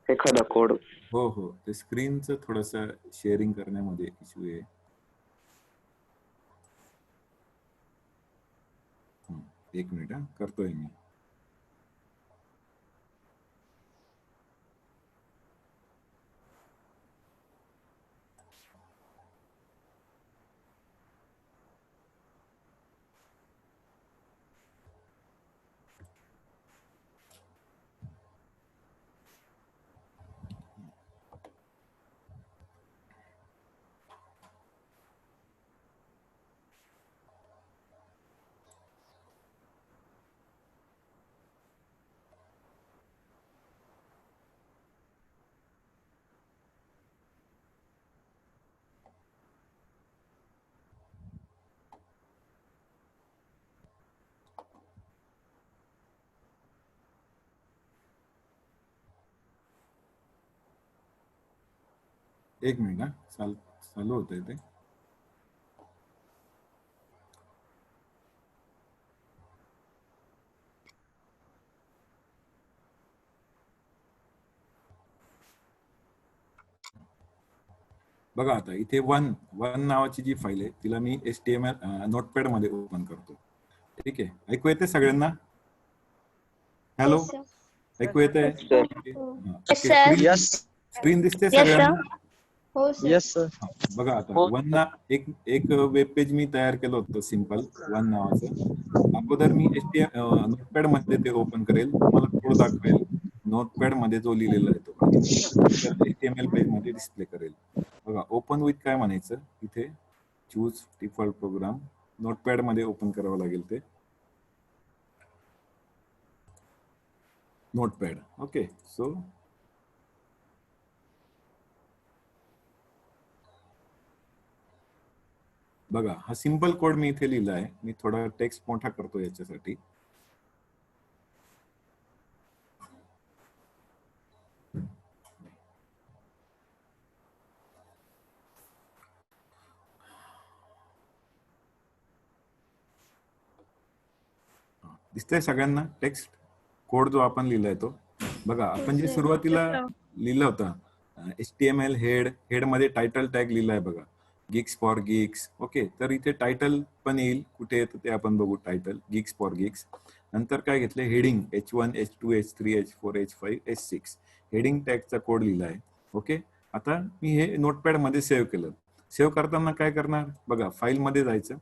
एखादा कोड. हो हो ते स्क्रीनचं थोडंसं शेअरिंग करण्यामध्ये इश्यू आहे. एक मिनिट हा करतोय मी. एक मिनिट हा चालू होतंय ते. बघा आता इथे वन नावाची जी फाईल आहे तिला मी HTML नोटपॅड मध्ये ओपन करतो. ठीक आहे, ऐकू येते सगळ्यांना? Hello, Yes, sir. ऐकू येते? Yes, sir. स्क्रीन दिसते Yes, sir. सगळ्यांना? हो सर. Yes sir. बघा आता एक वेब पेज मी तयार केलं होतं सिंपल वन नावाचं. अगोदर मी नोटपॅड मध्ये ते ओपन करेल, तुम्हाला कोड दाखवेल. नोटपॅड मध्ये जो लिहिलेला आहे तो HTML पेज मध्ये डिस्प्ले करेल. बघा ओपन विथ काय म्हणायचं, इथे चूज डिफॉल्ट प्रोग्राम नोटपॅड मध्ये ओपन करावं लागेल ते नोटपॅड. ओके, सो बघा हा सिंपल कोड मी इथे लिहिला आहे. मी थोडा टेक्स्ट मोठा करतो याच्यासाठी. दिसतंय सगळ्यांना टेक्स्ट कोड जो आपण लिहिलाय तो? बघा आपण जे सुरुवातीला लिहिलं होतं HTML हेड मध्ये टायटल टॅग लिहिलाय बघा. गिग्स फॉर गिग्स. ओके, तर इथे टायटल पण येईल, कुठे येतं ते आपण बघू. टायटल गिग्स फॉर गिग्स. नंतर काय घेतलं, heading H1 H2 H3 H4 H5 H6 heading टॅगचा कोड लिहिलाय. ओके, आता मी हे नोटपॅड मध्ये सेव्ह केलं. सेव्ह करताना काय करणार बघा, फाईल मध्ये जायचं,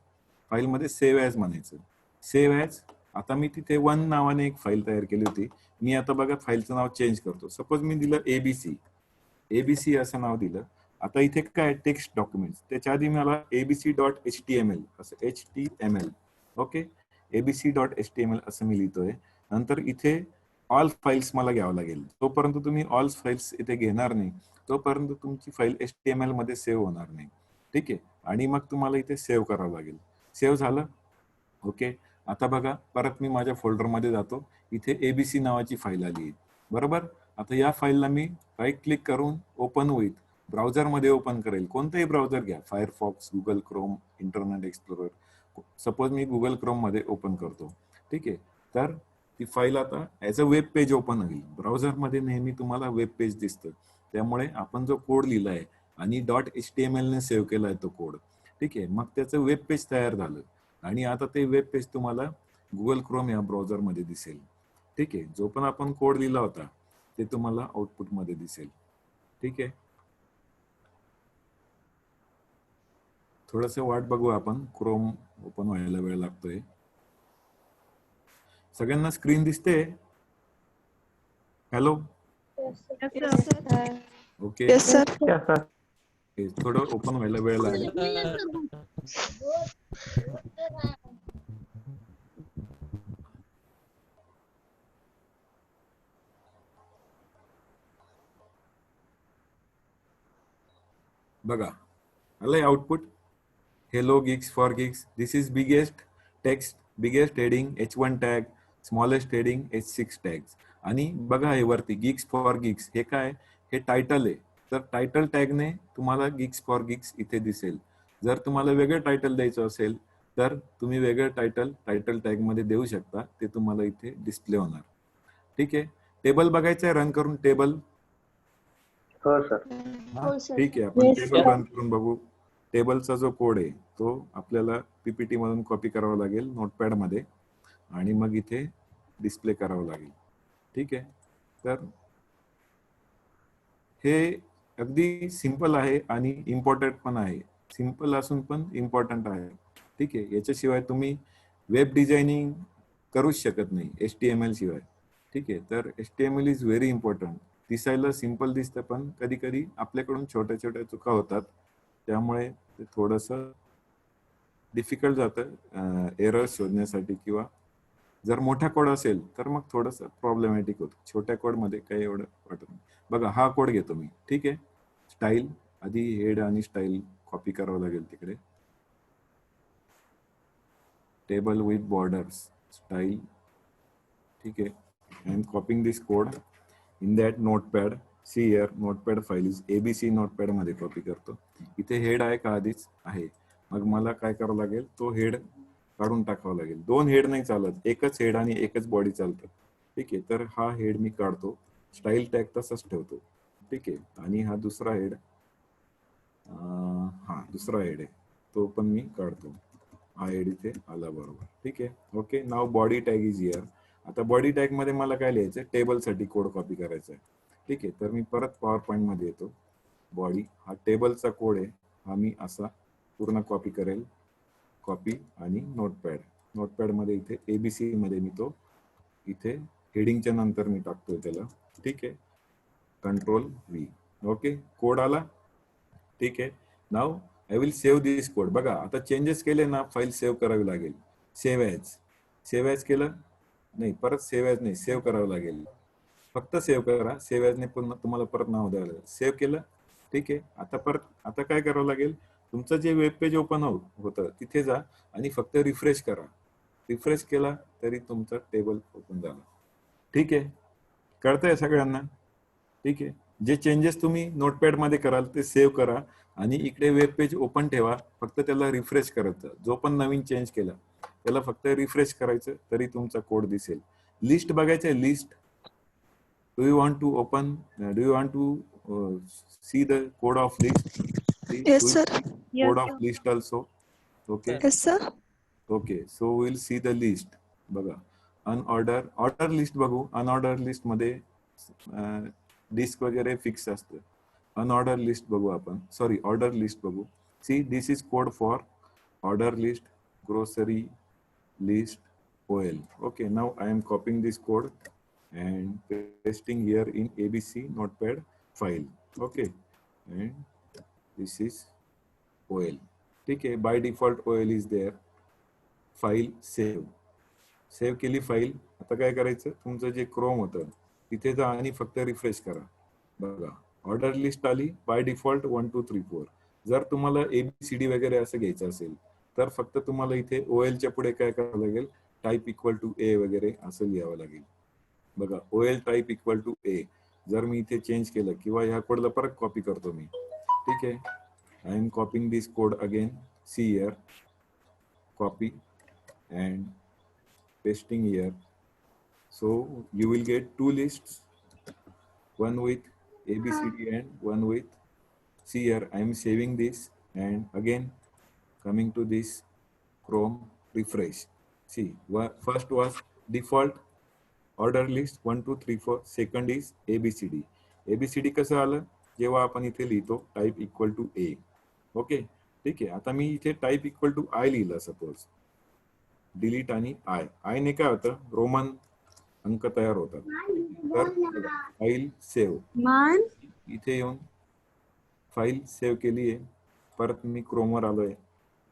फाईल मध्ये सेव्ह ॲज म्हणायचं. सेव्ह ॲज, आता मी तिथे 1 नावाने एक फाईल तयार केली होती. मी आता बघा फाईलचं नाव चेंज करतो. सपोज मी दिलं एबीसी असं नाव दिलं. आता इथे काय टेक्स्ट डॉक्युमेंट्स, त्याच्या आधी मला abc.html असं HTML. ओके, abc.html असं मी लिहितोय. नंतर इथे ऑल फाईल्स मला घ्यावं लागेल. तोपर्यंत तुम्ही ऑल फाईल्स इथे घेणार नाही, तोपर्यंत तुमची फाईल HTML मध्ये सेव्ह होणार नाही. ठीक आहे, आणि मग तुम्हाला इथे सेव्ह करावं लागेल. सेव्ह झालं. ओके, आता बघा परत मी माझ्या फोल्डरमध्ये जातो. इथे एबीसी नावाची फाईल आली आहे, बरोबर. आता या फाईलला मी राईट क्लिक करून ओपन होईल, ब्राउझरमध्ये ओपन करेल. कोणताही ब्राउझर घ्या, Firefox, Google Chrome, Internet Explorer. Suppose मी गुगल क्रोम मध्ये ओपन करतो. ठीक आहे, तर ती फाईल आता as a web page open होईल. ब्राउझरमध्ये नेहमी तुम्हाला वेब पेज दिसतं, त्यामुळे आपण जो कोड लिहिलाय आणि .html ने सेव्ह केलाय तो कोड. ठीक आहे, मग त्याचं वेब पेज तयार झालं आणि आता ते वेब पेज तुम्हाला गुगल क्रोम या ब्राउझर मध्ये दिसेल. ठीक आहे, जो पण आपण कोड लिहिला होता ते तुम्हाला आउटपुट मध्ये दिसेल. ठीक आहे, थोडंसं वाट बघू आपण, क्रोम ओपन व्हायला वेळ लागतोय. सगळ्यांना स्क्रीन दिसते? हॅलो, ओके, थोडं ओपन व्हायला वेळ लागेल. बघा आलंय आउटपुट. हेलो गिग्स फॉर gigs. This is biggest text, biggest heading H1 tag, smallest heading H6 tags. आणि बघा हे वरती गिग्स फॉर गिग्स, हे काय, हे टायटल आहे. तर टायटल टॅगने तुम्हाला गिग्स फॉर गिग्स इथे दिसेल. जर तुम्हाला वेगळं टायटल द्यायचं असेल तर तुम्ही वेगळं टायटल टॅग मध्ये देऊ शकता, ते तुम्हाला इथे डिस्प्ले होणार. ठीक आहे, टेबल बघायचंय रन करून. टेबल, हो सर. ठीक आहे, आपण टेबल रन करून बघू. टेबलचा जो कोड आहे तो आपल्याला पीपीटी मधून कॉपी करावा लागेल नोटपॅड मध्ये आणि मग इथे डिस्प्ले करावं लागेल. ठीक आहे, तर हे अगदी सिंपल आहे आणि इम्पॉर्टंट पण आहे. सिंपल असून पण इम्पॉर्टंट आहे. ठीक आहे, याच्याशिवाय तुम्ही वेब डिझायनिंग करूच शकत नाही HTML शिवाय. ठीक आहे, तर HTML इज व्हेरी इम्पॉर्टंट. दिसायला सिंपल दिसतं पण कधी कधी आपल्याकडून छोट्या छोट्या चुका होतात, त्यामुळे ते थोडंसं डिफिकल्ट जातं एरर शोधण्यासाठी. किंवा जर मोठा कोड असेल तर मग थोडंसं प्रॉब्लेमॅटिक होतं. छोट्या कोडमध्ये काही एवढं वाटत नाही. बघा हा कोड घेतो मी. ठीक आहे, स्टाईल, आधी हेड आणि स्टाईल कॉपी करावं लागेल तिकडे. Table with borders, style. ठीक आहे, I am copying this code in that Notepad. See here, Notepad file is ABC Notepad मध्ये कॉपी करतो. इथे हेड आहे का, आधीच आहे. मग मला काय करावं लागेल, तो हेड काढून टाकावं लागेल. 2 हेड नाही चालत, एकच हेड आणि एकच बॉडी चालतं. ठीक आहे, तर हा हेड मी काढतो, स्टाईल टॅग तसाच ठेवतो. ठीक आहे, आणि हा दुसरा हेड, हा दुसरा हेड आहे तो पण मी काढतो. हा हेड इथे आला बरोबर. ठीक आहे, okay. Now body tag is here. आता बॉडी टॅग मध्ये मला काय लिहायचं, टेबल साठी कोड कॉपी करायचा आहे. ठीक आहे, तर मी परत पॉवर पॉईंट मध्ये येतो. बॉडी हा टेबलचा कोड आहे, हा मी असा पूर्ण कॉपी करेल. कॉपी आणि नोटपॅड मध्ये इथे ABC मध्ये मी तो इथे हेडिंगच्या नंतर मी टाकतोय त्याला. ठीक आहे, Ctrl+V. ओके, कोड आला. ठीक आहे, now I will save this code. बघा आता चेंजेस केले ना, फाईल सेव्ह करावी लागेल. सेव्ह ॲज केलं नाही, परत सेव्ह ॲज नाही, सेव्ह करावं लागेल. फक्त सेव्ह करा, सेव्ह ॲज नाही पुन्हा तुम्हाला परत नाव द्यावं लागेल. सेव्ह केलं. ठीक आहे, आता काय करावं लागेल, तुमचं जे वेब पेज ओपन होतं तिथे जा आणि फक्त रिफ्रेश करा. रिफ्रेश केला तरी तुमचा टेबल ओपन झाला. ठीक आहे, कळतंय सगळ्यांना? ठीक आहे, जे चेंजेस तुम्ही नोटपॅड मध्ये कराल ते सेव्ह करा आणि इकडे वेब पेज ओपन ठेवा. फक्त त्याला रिफ्रेश करायचं. जो पण नवीन चेंज केला त्याला फक्त रिफ्रेश करायचं तरी तुमचा कोड दिसेल. लिस्ट बघायचं आहे, list. Do you want to see the code of list? Yes, sir. code of list also. Okay. Yes, sir. Okay, so we'll see the list. बघा ऑर्डर लिस्ट बघू. अनऑर्डर लिस्ट मध्ये डिस्क वगैरे फिक्स असतं. अनऑर्डर लिस्ट बघू आपण. सॉरी, ऑर्डर लिस्ट बघू. See, this is code for order list, grocery list, OL. Okay, now I am copying this code and pasting here in ABC notepad file. Okay, and this is OL. Okay, by default OL is there. File save केली फाईल. आता काय करायचं, तुमचं जे क्रोम होतं तिथे जा आणि फक्त रिफ्रेश करा. बघा, ऑर्डर लिस्ट आली बाय डिफॉल्ट 1 2 3 4. जर तुम्हाला ABCD वगैरे असं घ्यायचं असेल तर फक्त तुम्हाला इथे OL च्या पुढे काय करावं लागेल, टाईप इक्वल टू A वगैरे असं लिहावं लागेल. बघा, OL type equal to A. जर मी इथे चेंज केलं किंवा ह्या कोडला परत कॉपी करतो मी. ठीक आहे, I am copying this code again. See here, copy and pasting here. So you will get two lists, one with ABCD and one with. See here, I am saving this and again coming to this Chrome, refresh. See, first was default order list 1 2 3 4. Second is ABCD. ABCD कसं आलं, जेव्हा आपण इथे लिहितो type equal to A. Okay, ठीक आहे. आता मी इथे टाईप इक्वल टू I लिहिलं सपोज. डिलीट आणि आय ने काय होतं, रोमन अंक तयार होतात. तर फाईल सेव्ह, इथे येऊन फाईल सेव्ह केली आहे. परत मी क्रोमवर आलोय.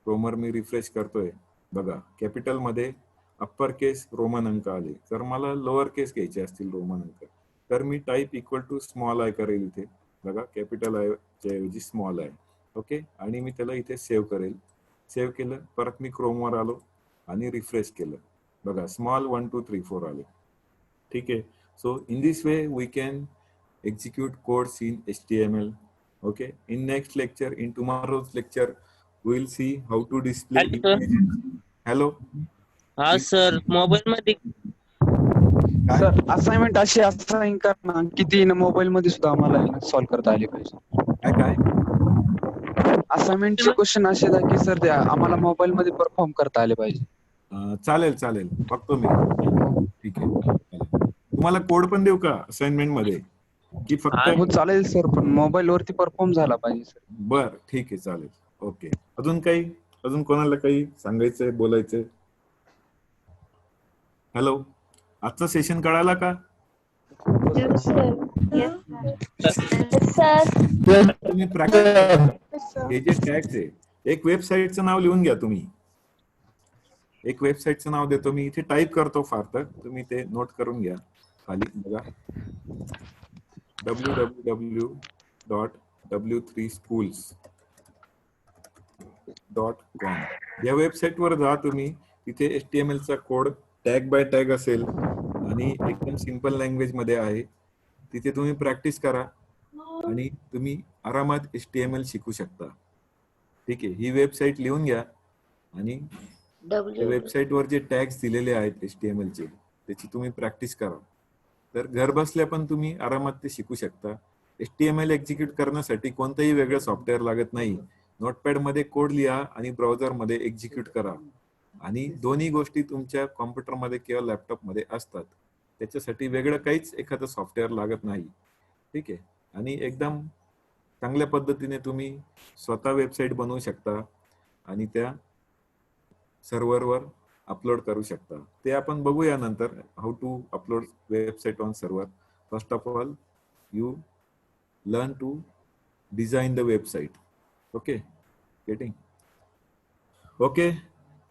क्रोमवर मी रिफ्रेश करतोय. बघा, कॅपिटल मध्ये अप्पर केस रोमन अंक आले. जर मला लोअर केस घ्यायचे असतील रोमन अंक तर मी टाईप इक्वल टू स्मॉल आय करेल इथे. बघा, कॅपिटल आय च्या ऐवजी स्मॉल आय. ओके, आणि मी त्याला इथे सेव्ह करेल. सेव्ह केलं, परत मी क्रोमवर आलो आणि रिफ्रेश केलं. बघा, स्मॉल 1 2 3 4 आले. ठीक आहे. So in this way we can execute codes in HTML. Okay, in next lecture, in tomorrow's lecture, we will see how to display images. Hello. हा सर, मोबाईल मध्ये सर असाइनमेंट अशी असाइन करणार किती मोबाईल मध्ये सुद्धा आम्हाला सॉल्व्ह करता आले पाहिजे. काय असाइनमेंटचे क्वेश्चन असे आहेत की सर त्या आम्हाला मोबाईल मध्ये परफॉर्म करता आले पाहिजे. चालेल बघतो मी. ठीक आहे, तुम्हाला कोड पण देऊ का असाइनमेंट मध्ये की फक्त? हो चालेल सर, पण मोबाईल वरती परफॉर्म झाला पाहिजे सर. बर, ठीक आहे, चालेल. ओके, अजून कोणाला काही सांगायचंय, बोलायचंय? हॅलो, आजचा सेशन कळाला का? तुम्ही प्रॅक्टिस, हे जे टॅग्स आहे, एक वेबसाईटचं नाव लिहून घ्या तुम्ही. एक वेबसाईटचं नाव देतो मी, इथे टाईप करतो फार तर तुम्ही ते नोट करून घ्या. खाली बघा, www.w3schools.com. या वेबसाईट वर जा तुम्ही. तिथे HTML चा कोड टॅग बाय टॅग असेल आणि एकदम सिंपल लँग्वेज मध्ये आहे. तिथे तुम्ही प्रॅक्टिस करा आणि तुम्ही आरामात HTML शिकू शकता. ठीक आहे, ही वेबसाईट लिहून घ्या आणि वेबसाईट वर जे टॅग्स दिलेले आहेत HTML चे त्याची तुम्ही प्रॅक्टिस करा. तर घर बसल्या पण तुम्ही आरामात ते शिकू शकता. HTML एक्झिक्यूट करण्यासाठी कोणतंही वेगळं सॉफ्टवेअर लागत नाही. नोटपॅड मध्ये कोड लिहा आणि ब्राउझर मध्ये एक्झिक्यूट करा. आणि दोन्ही गोष्टी तुमच्या कॉम्प्युटरमध्ये किंवा लॅपटॉपमध्ये असतात. त्याच्यासाठी वेगळं काहीच एखादं सॉफ्टवेअर लागत नाही. ठीक आहे, आणि एकदम चांगल्या पद्धतीने तुम्ही स्वतः वेबसाईट बनवू शकता आणि त्या सर्व्हरवर अपलोड करू शकता. ते आपण बघूया नंतर, how to upload website on server. First of all you learn to design the website. Okay, getting? Okay,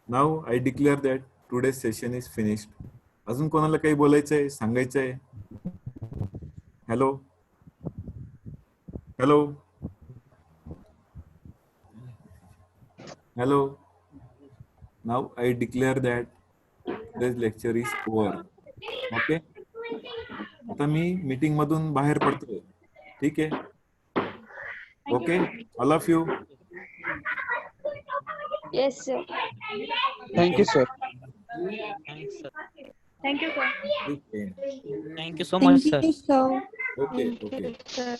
now I declare that today's session is finished. अजून कोणाला काही बोलायचंय, सांगायचंय? Hello hello hello. Now I declare that today's lecture is over. Okay. आता मी मीटिंग मधून बाहेर पडतोय. ठीक आहे. Okay, all of you. Yes, sir. Thank you sir. Thank you, sir. Thank you so much sir. Okay.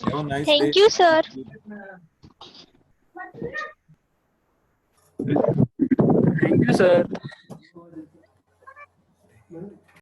Have a nice day. Thank you, sir. Thank you sir.